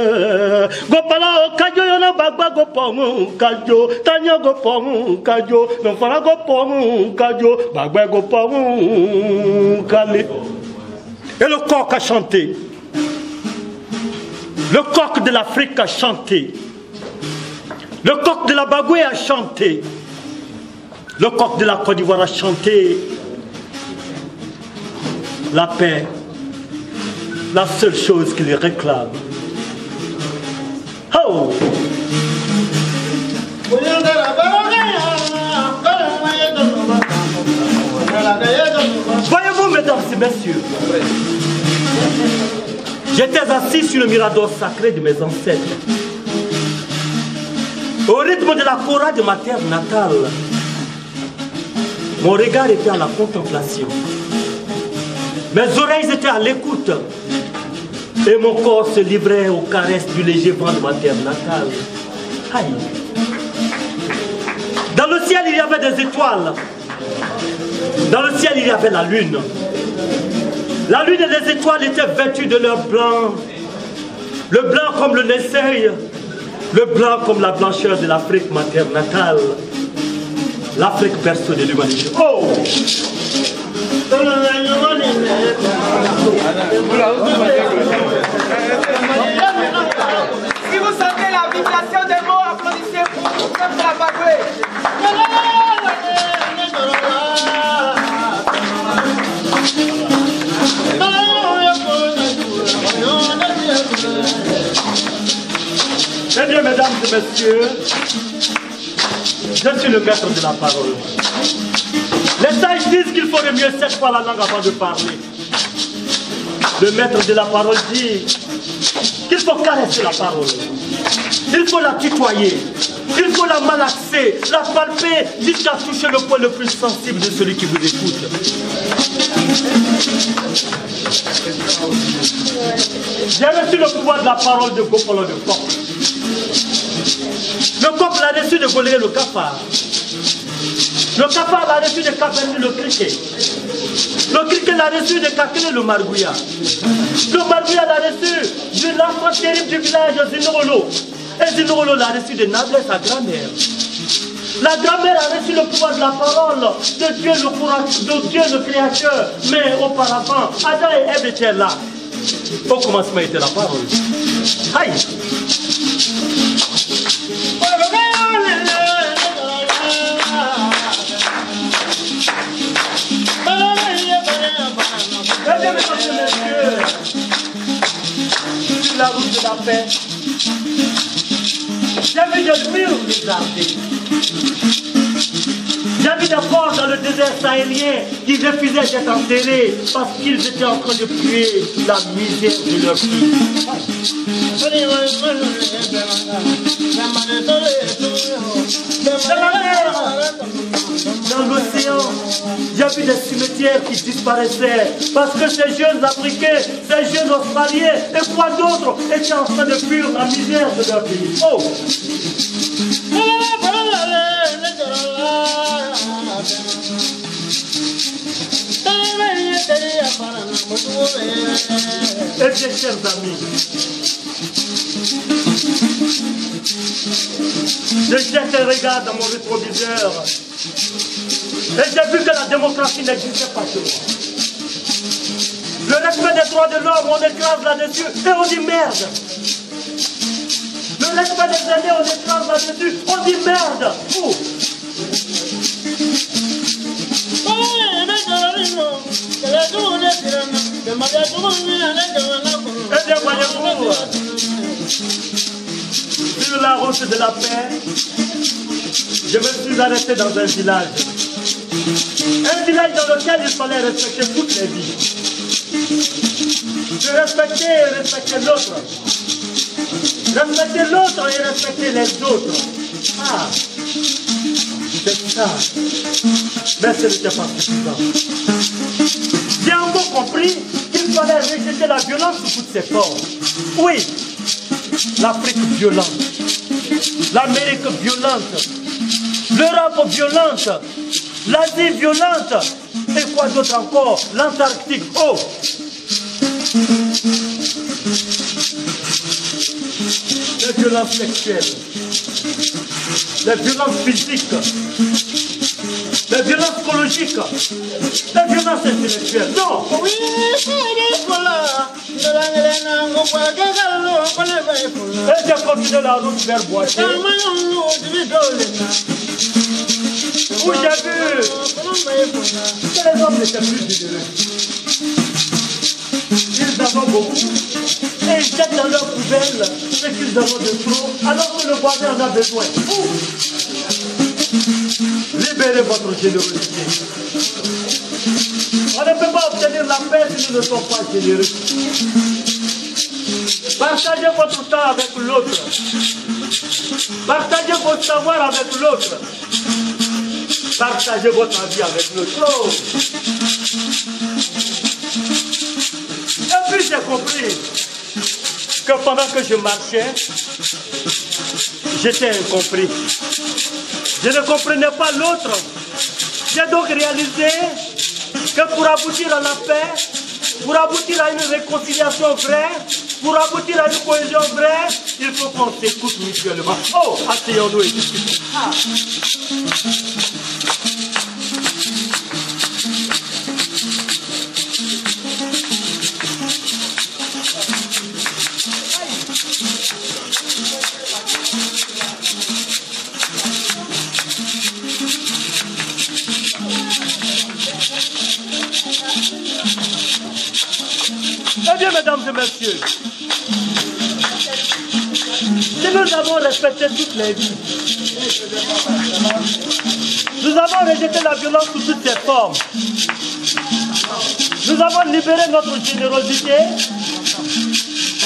Gopala kajo yona bagba gopongu kajo tanya gopongu kajo no fara gopongu kajo bagba gopongu kale. Et le coq a chanté. Le coq de l'Afrique a chanté. Le coq de la Bagoué a chanté. Le coq de la Côte d'Ivoire a chanté. La paix, la seule chose qu'il réclame. Oh! Voyez-vous, mesdames et messieurs, j'étais assis sur le mirador sacré de mes ancêtres. Au rythme de la chorale de ma terre natale, mon regard était à la contemplation. Mes oreilles étaient à l'écoute. Et mon corps se livrait aux caresses du léger vent de ma terre natale. Aïe. Dans le ciel, il y avait des étoiles. Dans le ciel, il y avait la lune. La lune et les étoiles étaient vêtues de leur blanc. Le blanc comme le naisseuil. Le blanc comme la blancheur de l'Afrique, ma terre natale. L'Afrique berceau de l'humanité. Oh! Si vous sentez la vibration des mots, applaudissez pour la Bagoué. Très bien, mesdames et messieurs, je suis le maître de la parole. Les sages disent qu'il faut mieux 7 fois la langue avant de parler. Le maître de la parole dit qu'il faut caresser la parole. Il faut la tutoyer. Il faut la malaxer, la palper jusqu'à toucher le point le plus sensible de celui qui vous écoute. J'ai reçu le pouvoir de la parole de Gopolo de Coq. Le coq l'a reçu de Golérer le cafard. Le cafard l'a reçu de Cabernet le criquet. Le criquet l'a reçu de Kakele le margouilla. Le margouilla l'a reçu de l'enfant terrible du village Zinorolo. Et Zinorolo l'a reçu de Nablé, sa grand-mère. La grand-mère a reçu le pouvoir de la parole de Dieu le Créateur. Mais auparavant, Adam et Ève étaient là. Au commencement était la parole. Aïe! Sur la route de la paix, j'ai vu des murs désardés. J'ai vu des corps dans le désert sahélien qui refusaient d'être enterrés parce qu'ils étaient en train de puer la misère de leur vie. Dans la mer, dans l'océan, j'ai vu des cimetières qui disparaissaient parce que ces jeunes Africains, ces jeunes Australiens et quoi d'autre étaient en train de fuir la misère de leur pays. Oh! Et bien, chers amis, je jette un regard dans mon rétroviseur et j'ai vu que la démocratie n'existait pas chez moi. Le respect des droits de l'homme, on écrase là-dessus et on dit merde. Le respect des aînés, on écrase là-dessus, on dit merde. Oh. Eh bien, voyez-vous, sur la route de la paix, je me suis arrêté dans un village. Un village dans lequel il fallait respecter toutes les vies. De respecter et respecter l'autre. Respecter l'autre et respecter les autres. Ah, c'est ça. Mais ce n'était pas suffisant. J'ai encore compris qu'il fallait rejeter la violence sous toutes ses formes. Oui, l'Afrique violente, l'Amérique violente, l'Europe violente, l'Asie violente, et quoi d'autre encore, l'Antarctique. Oh! Les violences sexuelles, les violences physiques, les violences psychologiques, les violences intellectuelles. Non! Et j'ai continué la route vers Boîtier, où j'ai vu que les hommes étaient plus généreux. Ils en ont beaucoup et ils jettent dans leur poubelle ce qu'ils ont de trop, alors que le voisin en a besoin. Libérez votre générosité. On ne peut pas obtenir la paix si nous ne sommes pas généreux. Partagez votre temps avec l'autre. Partagez votre savoir avec l'autre. Partagez votre vie avec l'autre. Oh. Et puis j'ai compris que pendant que je marchais, j'étais incompris. Je ne comprenais pas l'autre. J'ai donc réalisé que pour aboutir à la paix, pour aboutir à une réconciliation vraie, pour aboutir à une cohésion vraie, il faut qu'on s'écoute mutuellement. Oh, asseyons-nous et discutons. Ah. Eh bien, mesdames et messieurs, si nous avons respecté toutes les vies, nous avons rejeté la violence sous toutes ses formes, nous avons libéré notre générosité,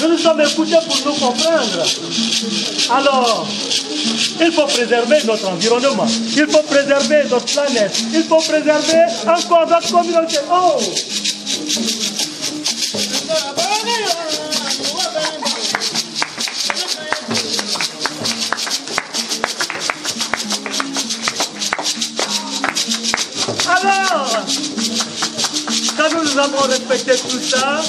nous nous sommes écoutés pour nous comprendre. Alors, il faut préserver notre environnement, il faut préserver notre planète, il faut préserver encore notre communauté. Oh! Alors, quand nous avons respecté tout ça,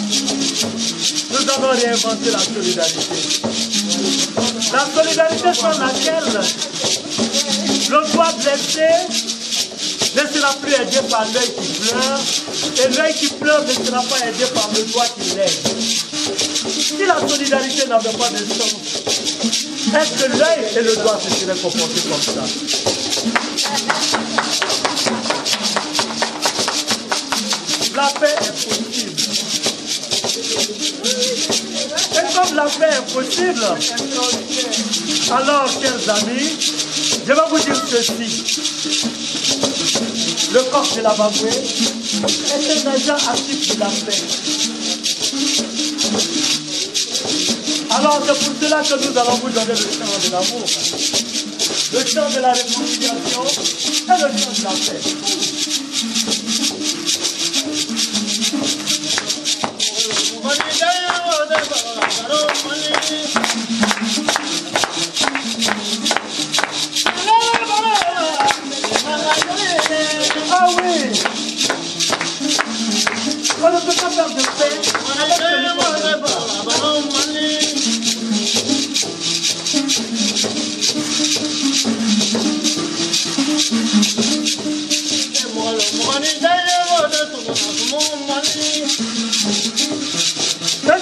nous avons réinventé la solidarité. La solidarité sans laquelle le doigt blessé ne sera plus aidé par l'œil qui pleure, et l'œil qui pleure ne sera pas aidé par le doigt qui l'aide. Si la solidarité n'avait pas de sens, est-ce que l'œil et le doigt se seraient comportés comme ça? La paix est possible. Et comme la paix est possible, alors, chers amis, je vais vous dire ceci. Le corps de la Baboué est un agent actif de la paix. Alors, c'est pour cela que nous allons vous donner le chant de l'amour, le chant de la réconciliation et le chant de la paix. Ah oui! On ne peut pas faire de paix.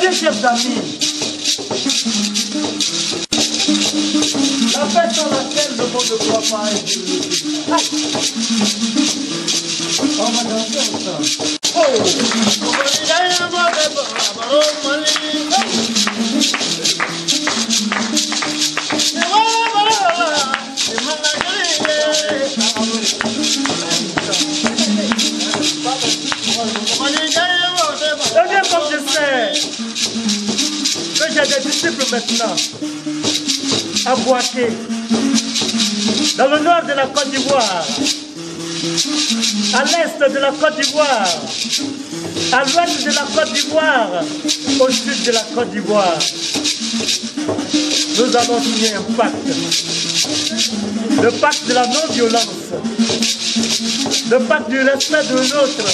Mes chers amis, la paix sur laquelle le monde ne croit pas est une. On va danser ensemble. Eh bien, comme je sais que j'ai des disciples maintenant à Boaké, dans le nord de la Côte d'Ivoire, à l'est de la Côte d'Ivoire, à l'ouest de la Côte d'Ivoire, au sud de la Côte d'Ivoire. Nous avons signé un pacte. Le pacte de la non-violence, le pacte du respect de l'autre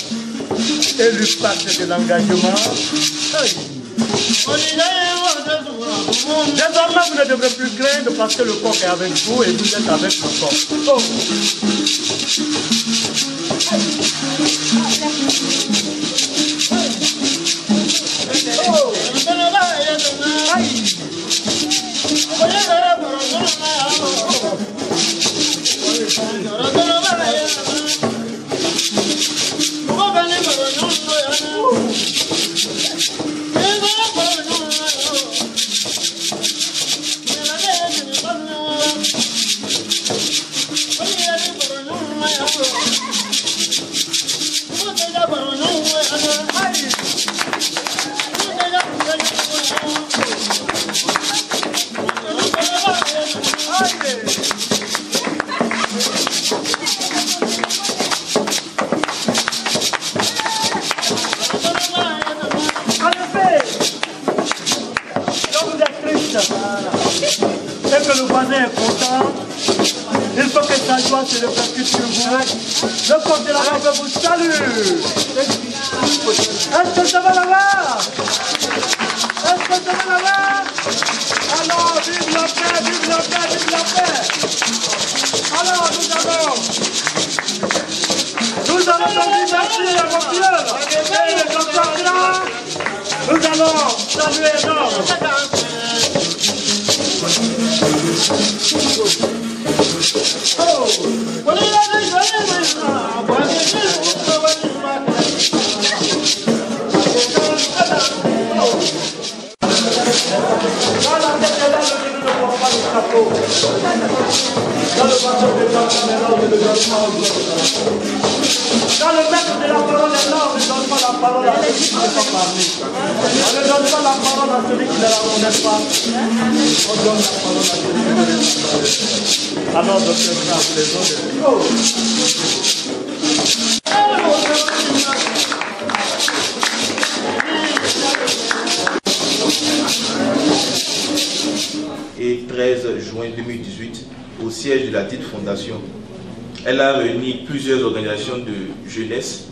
et le pacte de l'engagement. Désormais, vous ne devrez plus craindre parce que le corps est avec vous et vous êtes avec le corps. Oh. Et que le voisin est content, il faut que sa joie se répercute sur vous. Le corps de la main vous salue. Est-ce que ça va là-bas? Est-ce que ça va là-bas? Alors, vive la paix, vive la paix, vive la paix. Alors, nous allons donc remercier à vos vieux. Et les enfants là, nous allons saluer l'homme. Quand le maître de la parole est là, on ne donne pas la parole à celui qui ne peut pas parler. On ne donne pas la parole à celui qui ne la connaît pas. On donne la parole à celui qui ne la connaît pas. Alors, docteur Franck, les autres. Et 13 juin 2018, au siège de la dite fondation, elle a réuni plusieurs organisations de jeunesse.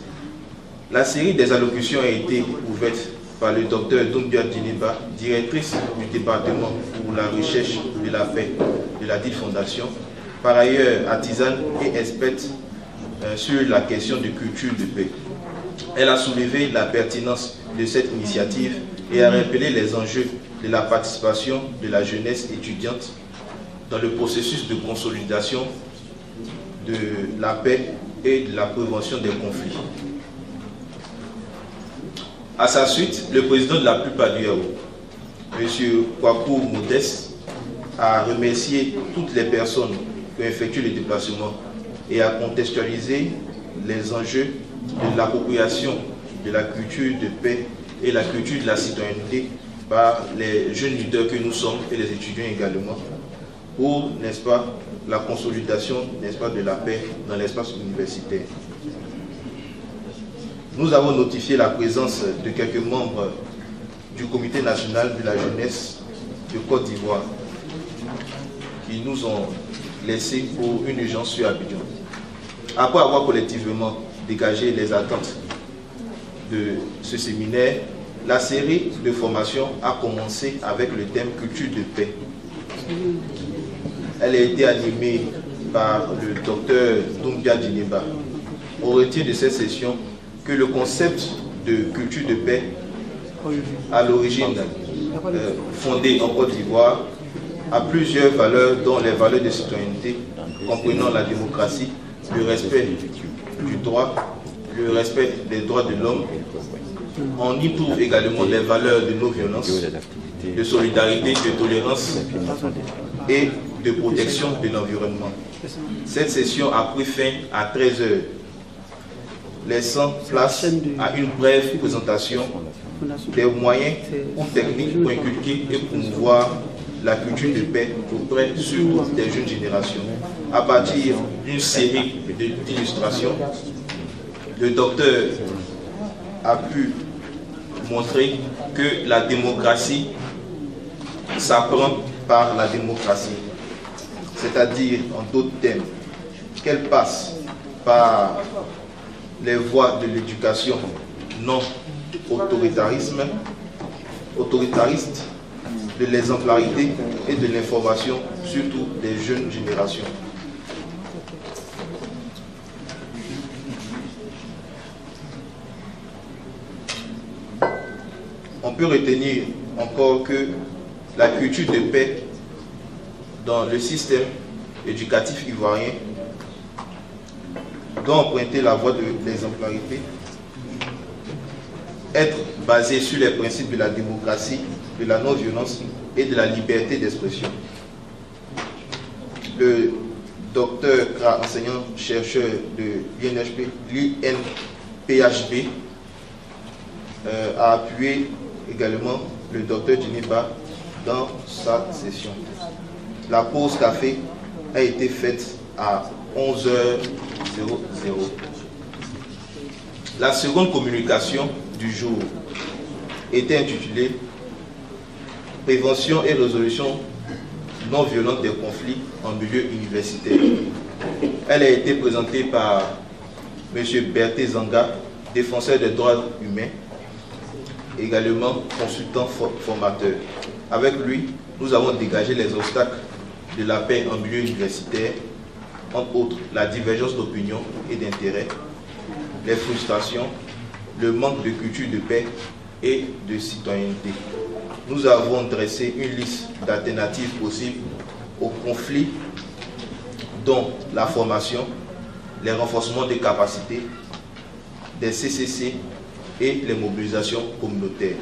La série des allocutions a été ouverte par le docteur Doumbia Djineba, directrice du département pour la recherche de la paix de la dite fondation, par ailleurs artisane et experte sur la question de culture de paix. Elle a soulevé la pertinence de cette initiative et a rappelé les enjeux de la participation de la jeunesse étudiante dans le processus de consolidation de la paix et de la prévention des conflits. À sa suite, le président de la plupart du Yaro, M. Kwaku Modeste, a remercié toutes les personnes qui ont effectué le déplacement et a contextualisé les enjeux de l'appropriation de la culture de paix et la culture de la citoyenneté par les jeunes leaders que nous sommes et les étudiants également, pour, n'est-ce pas, la consolidation, n'est-ce pas, de la paix dans l'espace universitaire. Nous avons notifié la présence de quelques membres du Comité national de la jeunesse de Côte d'Ivoire qui nous ont laissé pour une urgence sur Abidjan. Après avoir collectivement dégagé les attentes de ce séminaire, la série de formations a commencé avec le thème culture de paix. Elle a été animée par le docteur Doumbia Djineba. On retient de cette session que le concept de culture de paix, à l'origine fondé en Côte d'Ivoire, a plusieurs valeurs, dont les valeurs de citoyenneté, comprenant la démocratie, le respect du droit, le respect des droits de l'homme. On y trouve également les valeurs de non-violence, de solidarité, de tolérance et de protection de l'environnement. Cette session a pris fin à 13 h, laissant place à une brève présentation des moyens ou techniques pour inculquer et promouvoir la culture de paix auprès surtout des jeunes générations. À partir d'une série d'illustrations, le docteur a pu montrer que la démocratie s'apprend par la démocratie. C'est-à-dire, en d'autres termes, qu'elle passe par les voies de l'éducation non autoritarisme, autoritariste, de l'exemplarité et de l'information, surtout des jeunes générations. On peut retenir encore que la culture de paix dans le système éducatif ivoirien doit emprunter la voie de l'exemplarité, être basée sur les principes de la démocratie, de la non-violence et de la liberté d'expression. Le docteur Kra, enseignant-chercheur de l'UNPHB, a appuyé également le docteur Djiniba dans sa session. La pause café a été faite à 11h00. La seconde communication du jour était intitulée « Prévention et résolution non violente des conflits en milieu universitaire ». Elle a été présentée par M. Berthé Zanga, défenseur des droits humains, également consultant formateur. Avec lui, nous avons dégagé les obstacles de la paix en milieu universitaire, entre autres la divergence d'opinion et d'intérêt, les frustrations, le manque de culture de paix et de citoyenneté. Nous avons dressé une liste d'alternatives possibles aux conflits, dont la formation, les renforcements des capacités, des CCC et les mobilisations communautaires.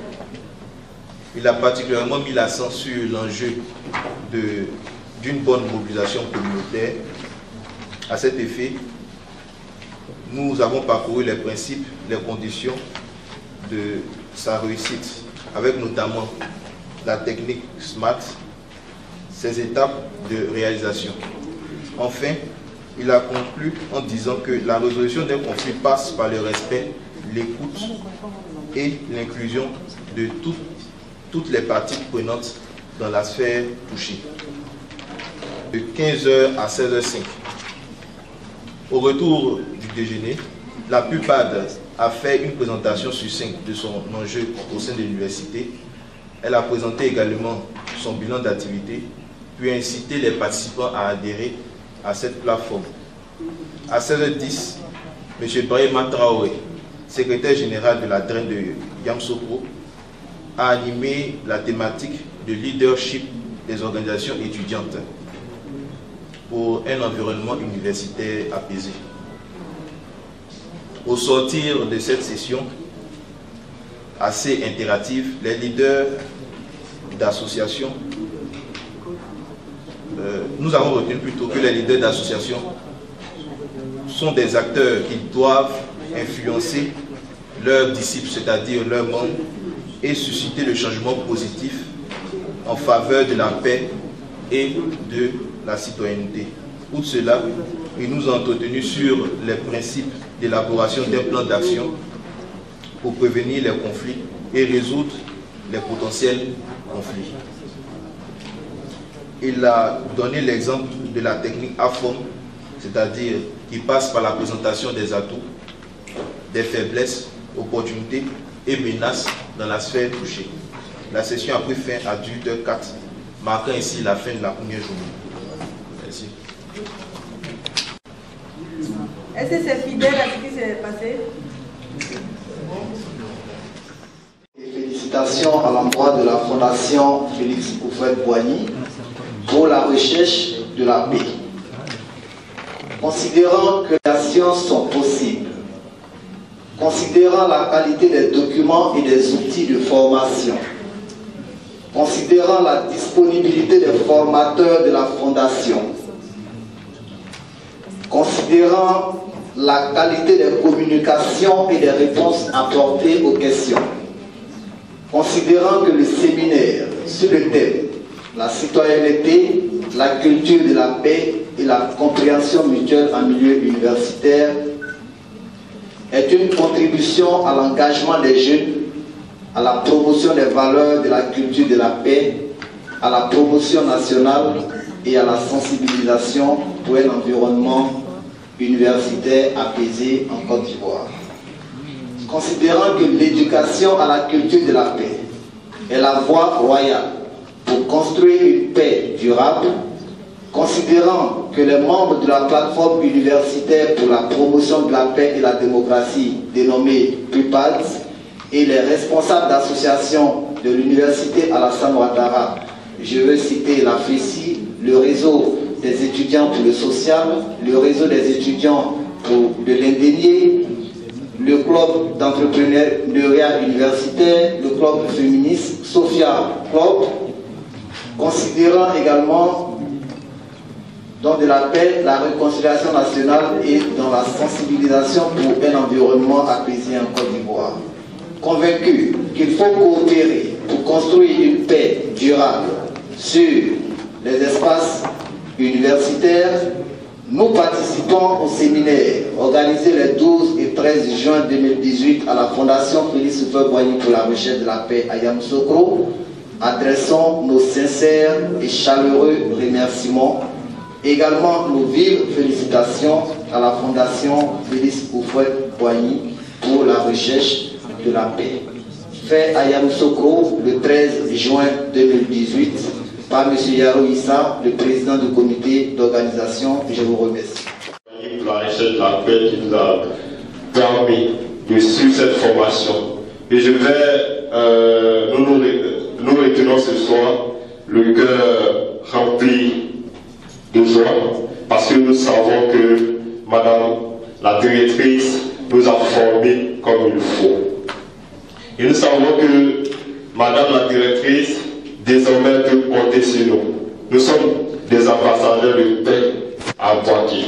Il a particulièrement mis l'accent sur l'enjeu d'une bonne mobilisation communautaire. À cet effet, nous avons parcouru les principes, les conditions de sa réussite, avec notamment la technique SMART, ses étapes de réalisation. Enfin, il a conclu en disant que la résolution d'un conflit passe par le respect, l'écoute et l'inclusion de toutes les parties prenantes dans la sphère touchée. De 15h à 16h05. Au retour du déjeuner, la PUPAD a fait une présentation succincte de son enjeu au sein de l'université. Elle a présenté également son bilan d'activité, puis incité les participants à adhérer à cette plateforme. À 16h10, M. Brahima Traoré, secrétaire général de la DREN de Yamsokro, a animé la thématique de leadership des organisations étudiantes pour un environnement universitaire apaisé. Au sortir de cette session assez interactive, les leaders d'associations, nous avons retenu plutôt que les leaders d'associations sont des acteurs qui doivent influencer leurs disciples, c'est-à-dire leurs membres, et susciter le changement positif en faveur de la paix et de la citoyenneté. Outre cela, ils nous ont entretenu sur les principes d'élaboration d'un plan d'action pour prévenir les conflits et résoudre les potentiels conflits. Il a donné l'exemple de la technique AFOM, c'est-à-dire qui passe par la présentation des atouts, des faiblesses, opportunités et menaces dans la sphère touchée. La session a pris fin à 18h04, marquant ainsi la fin de la première journée. Merci. Est-ce que c'est fidèle à ce qui s'est passé? Félicitations à l'endroit de la Fondation Félix Houphouët-Boigny pour la recherche de la paix. Considérant que les actions sont possibles, considérant la qualité des documents et des outils de formation, considérant la disponibilité des formateurs de la Fondation, considérant la qualité des communications et des réponses apportées aux questions, considérant que le séminaire sur le thème la citoyenneté, la culture de la paix et la compréhension mutuelle en milieu universitaire est une contribution à l'engagement des jeunes, à la promotion des valeurs de la culture de la paix, à la promotion nationale et à la sensibilisation pour un environnement universitaire apaisé en Côte d'Ivoire. Considérant que l'éducation à la culture de la paix est la voie royale pour construire une paix durable, considérant que les membres de la plateforme universitaire pour la promotion de la paix et la démocratie, dénommée PUPAD, et les responsables d'associations de l'université Alassane Ouattara, je veux citer la FECI, le réseau des étudiants pour le social, le réseau des étudiants pour de l'indénié, le club d'entrepreneuriat universitaire, le club féministe Sophia Club, considérant également dans de la paix, la réconciliation nationale et dans la sensibilisation pour un environnement apaisé en Côte d'Ivoire. Convaincu qu'il faut coopérer pour construire une paix durable sur les espaces universitaires, nous participons au séminaire organisé les 12 et 13 juin 2018 à la Fondation Félix Houphouët-Boigny pour la recherche de la paix à Yamoussoukro. Adressons nos sincères et chaleureux remerciements. Également nos vives félicitations à la Fondation Félix Houphouët-Boigny pour la recherche de la paix. Fait à Yamoussoukro le 13 juin 2018 par M. Yaro Issa, le président du comité d'organisation. Je vous remercie. Pour la recherche de la paix qui nous a permis de suivre cette formation. Et je vais, nous retenons ce soir le cœur rempli de joie parce que nous savons que Madame la directrice nous a formés comme il faut. Et nous savons que Madame la directrice désormais peut compter sur nous. Nous sommes des ambassadeurs de paix à Poitiers.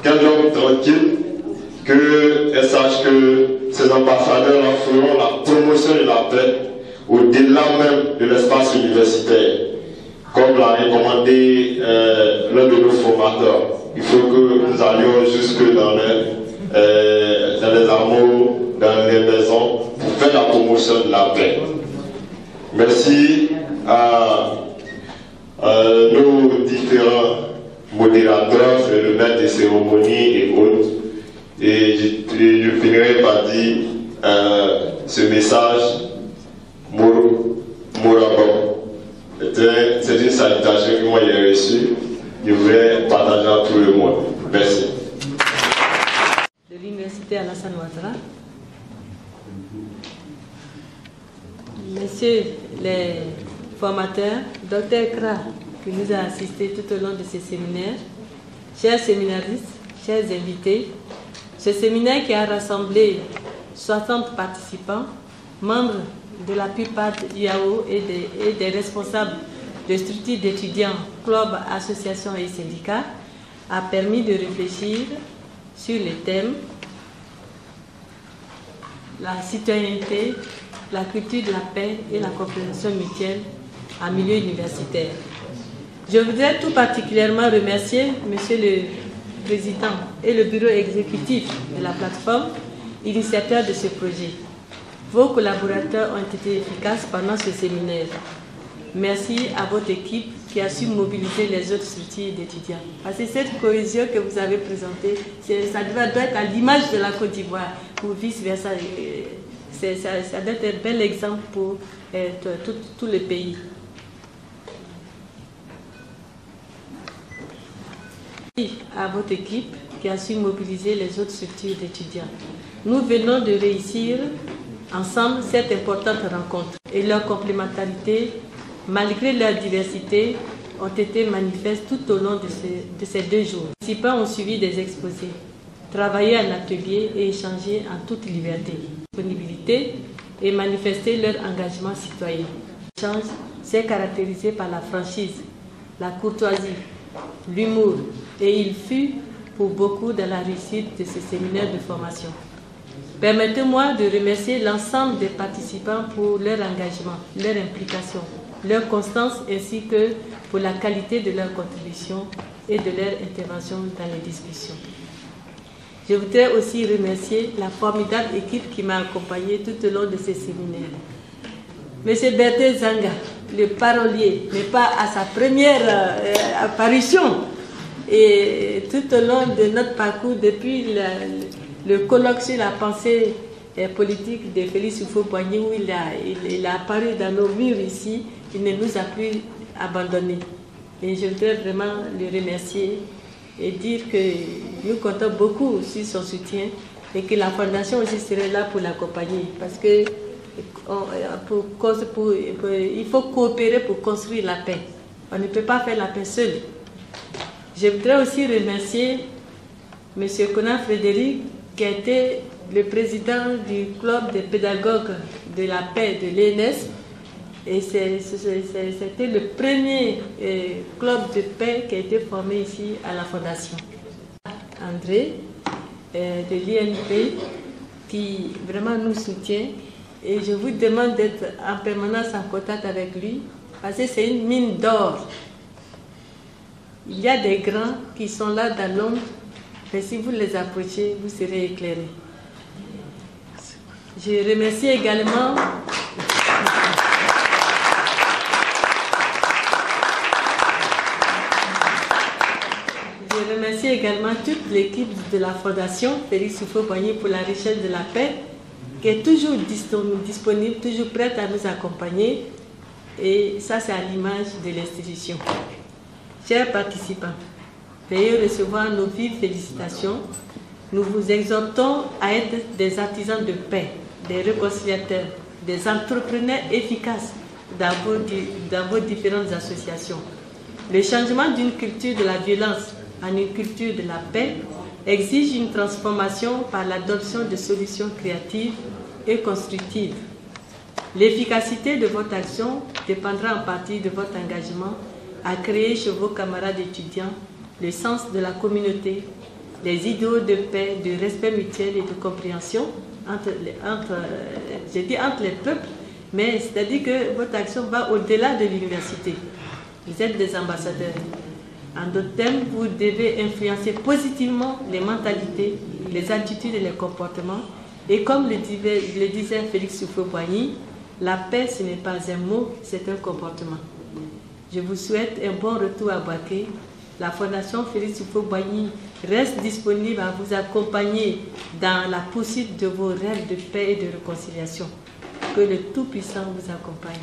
Quel homme tranquille qu'elle sache que ces ambassadeurs feront la promotion de la paix au-delà même de l'espace universitaire. Comme l'a recommandé l'un de nos formateurs, il faut que nous allions jusque dans les hameaux, dans les maisons, pour faire la promotion de la paix. Merci à nos différents modérateurs, le maître des cérémonies et autres. Et je finirai par dire ce message Morabon. C'est une salutation que moi j'ai reçue. Je voulais partager à tout le monde. Merci. De l'université Alassane Ouattara, messieurs les formateurs, Dr Kra, qui nous a assistés tout au long de ce séminaire, chers séminaristes, chers invités, ce séminaire qui a rassemblé 60 participants, membres de la plupart IAO et des responsables de structures d'étudiants, clubs, associations et syndicats, a permis de réfléchir sur les thèmes la citoyenneté, la culture de la paix et la compréhension mutuelle en milieu universitaire. Je voudrais tout particulièrement remercier Monsieur le Président et le bureau exécutif de la plateforme, initiateur de ce projet. Vos collaborateurs ont été efficaces pendant ce séminaire. Merci à votre équipe qui a su mobiliser les autres structures d'étudiants. Parce que cette cohésion que vous avez présentée, ça doit être à l'image de la Côte d'Ivoire ou vice-versa. Ça doit être un bel exemple pour tout le pays. Merci à votre équipe qui a su mobiliser les autres structures d'étudiants. Nous venons de réussir ensemble cette importante rencontre et leur complémentarité, malgré leur diversité, ont été manifestes tout au long de ces 2 jours. Les participants ont suivi des exposés, travaillé en atelier et échangé en toute liberté, disponibilité et manifesté leur engagement citoyen. L'échange s'est caractérisé par la franchise, la courtoisie, l'humour et il fut pour beaucoup dans la réussite de ce séminaire de formation. Permettez-moi de remercier l'ensemble des participants pour leur engagement, leur implication, leur constance ainsi que pour la qualité de leur contribution et de leur intervention dans les discussions. Je voudrais aussi remercier la formidable équipe qui m'a accompagné tout au long de ces séminaires. Monsieur Berthe Zanga, le parolier, n'est pas à sa première apparition. Et tout au long de notre parcours, depuis le colloque sur la pensée politique de Félix Houphouët-Boigny, où il a apparu dans nos murs ici, il ne nous a plus abandonnés. Et je voudrais vraiment le remercier et dire que nous comptons beaucoup sur son soutien et que la Fondation aussi serait là pour l'accompagner. Parce que il faut coopérer pour construire la paix. On ne peut pas faire la paix seul. Je voudrais aussi remercier M. Conan Frédéric, qui a été le président du club des pédagogues de la paix de l'ENS Et c'était le premier club de paix qui a été formé ici à la Fondation. André de l'INP qui vraiment nous soutient et je vous demande d'être en permanence en contact avec lui parce que c'est une mine d'or. Il y a des grands qui sont là dans l'ombre, mais si vous les approchez, vous serez éclairés. Je remercie également toute l'équipe de la Fondation Félix Houphouët-Boigny pour la recherche de la paix, qui est toujours disponible, toujours prête à nous accompagner. Et ça, c'est à l'image de l'institution. Chers participants, veuillez recevoir nos vives félicitations. Nous vous exhortons à être des artisans de paix, des réconciliateurs, des entrepreneurs efficaces dans vos différentes associations. Le changement d'une culture de la violence en une culture de la paix exige une transformation par l'adoption de solutions créatives et constructives. L'efficacité de votre action dépendra en partie de votre engagement à créer chez vos camarades étudiants le sens de la communauté, les idéaux de paix, de respect mutuel et de compréhension entre les peuples, mais c'est-à-dire que votre action va au-delà de l'université. Vous êtes des ambassadeurs. En d'autres termes, vous devez influencer positivement les mentalités, les attitudes et les comportements. Et comme le disait Félix Houphouët-Boigny, la paix, ce n'est pas un mot, c'est un comportement. Je vous souhaite un bon retour à Bouaké. La Fondation Félix Houphouët-Boigny reste disponible à vous accompagner dans la poursuite de vos rêves de paix et de réconciliation. Que le Tout-Puissant vous accompagne.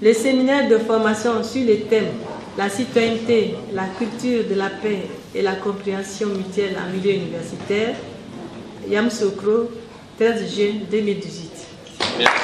Le séminaire de formation sur les thèmes la citoyenneté, la culture de la paix et la compréhension mutuelle en milieu universitaire, Yamoussoukro, 13 juin 2018. Merci.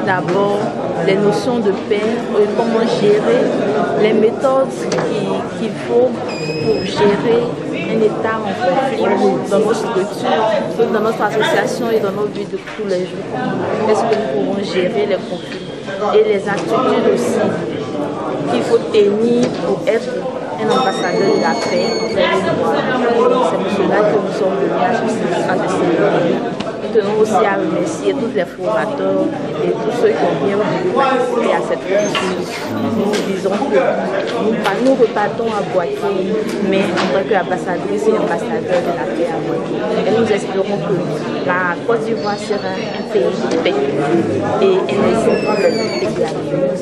D'abord, les notions de paix, comment gérer les méthodes qu'il faut pour gérer un État en conflit dans nos structures, dans notre association et dans nos vies de tous les jours. Est-ce que nous pouvons gérer les conflits et les attitudes aussi qu'il faut tenir pour être un ambassadeur de la paix en fait. C'est pour cela que nous sommes venus à ce séminaire. Nous tenons aussi à remercier tous les formateurs et tous ceux qui ont bien voulu participer à cette conférence. Nous disons que nous repartons à Bouaké, mais en tant qu'ambassadrice et ambassadeur de la paix à Bouaké. Et nous espérons que la Côte d'Ivoire sera un pays de paix et un exemple pour les pays africains.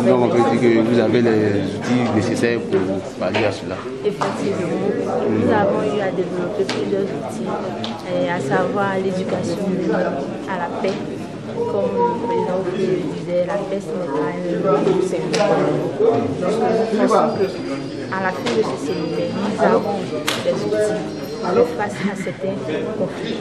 Donc on peut dire que vous avez les outils nécessaires pour pallier à cela. Effectivement, nous avons eu à développer plusieurs outils, à savoir l'éducation à la paix. Comme le président le disait, la paix ce n'est pas un mot, c'est une parole. Donc nous pensons qu'à la fin de ce séminaire, nous avons des outils face à certains conflits.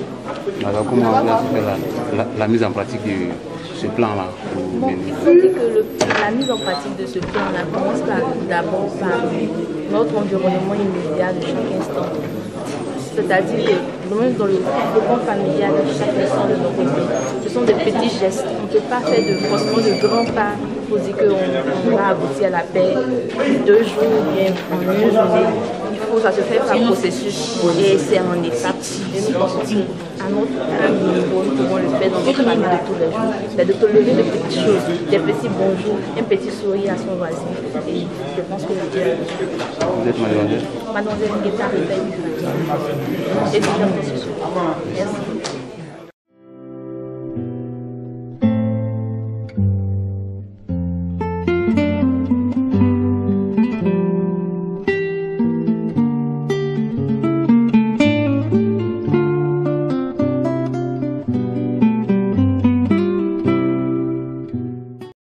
Alors comment on a fait la mise en pratique de ce plan-là? Bon, il faut dire que la mise en pratique de ce plan-là commence d'abord par notre environnement immédiat de chaque instant. C'est-à-dire que même dans le cocon familial de chaque instant de nos côtés, ce sont des petits gestes. On ne peut pas faire forcément de grands pas pour dire qu'on va aboutir à la paix 2 jours ou bien en une journée. Ça se fait par processus et c'est en étapes. Et nous pensons qu'à notre niveau, nous pouvons le faire dans notre famille de tous les jours. C'est de tolérer les petites choses, des petits bonjours, un petit sourire à son voisin. Et je pense que le Dieu. Vous êtes mademoiselle? Mademoiselle Ngueta Rebelle. Étudiante en sociologie. Merci.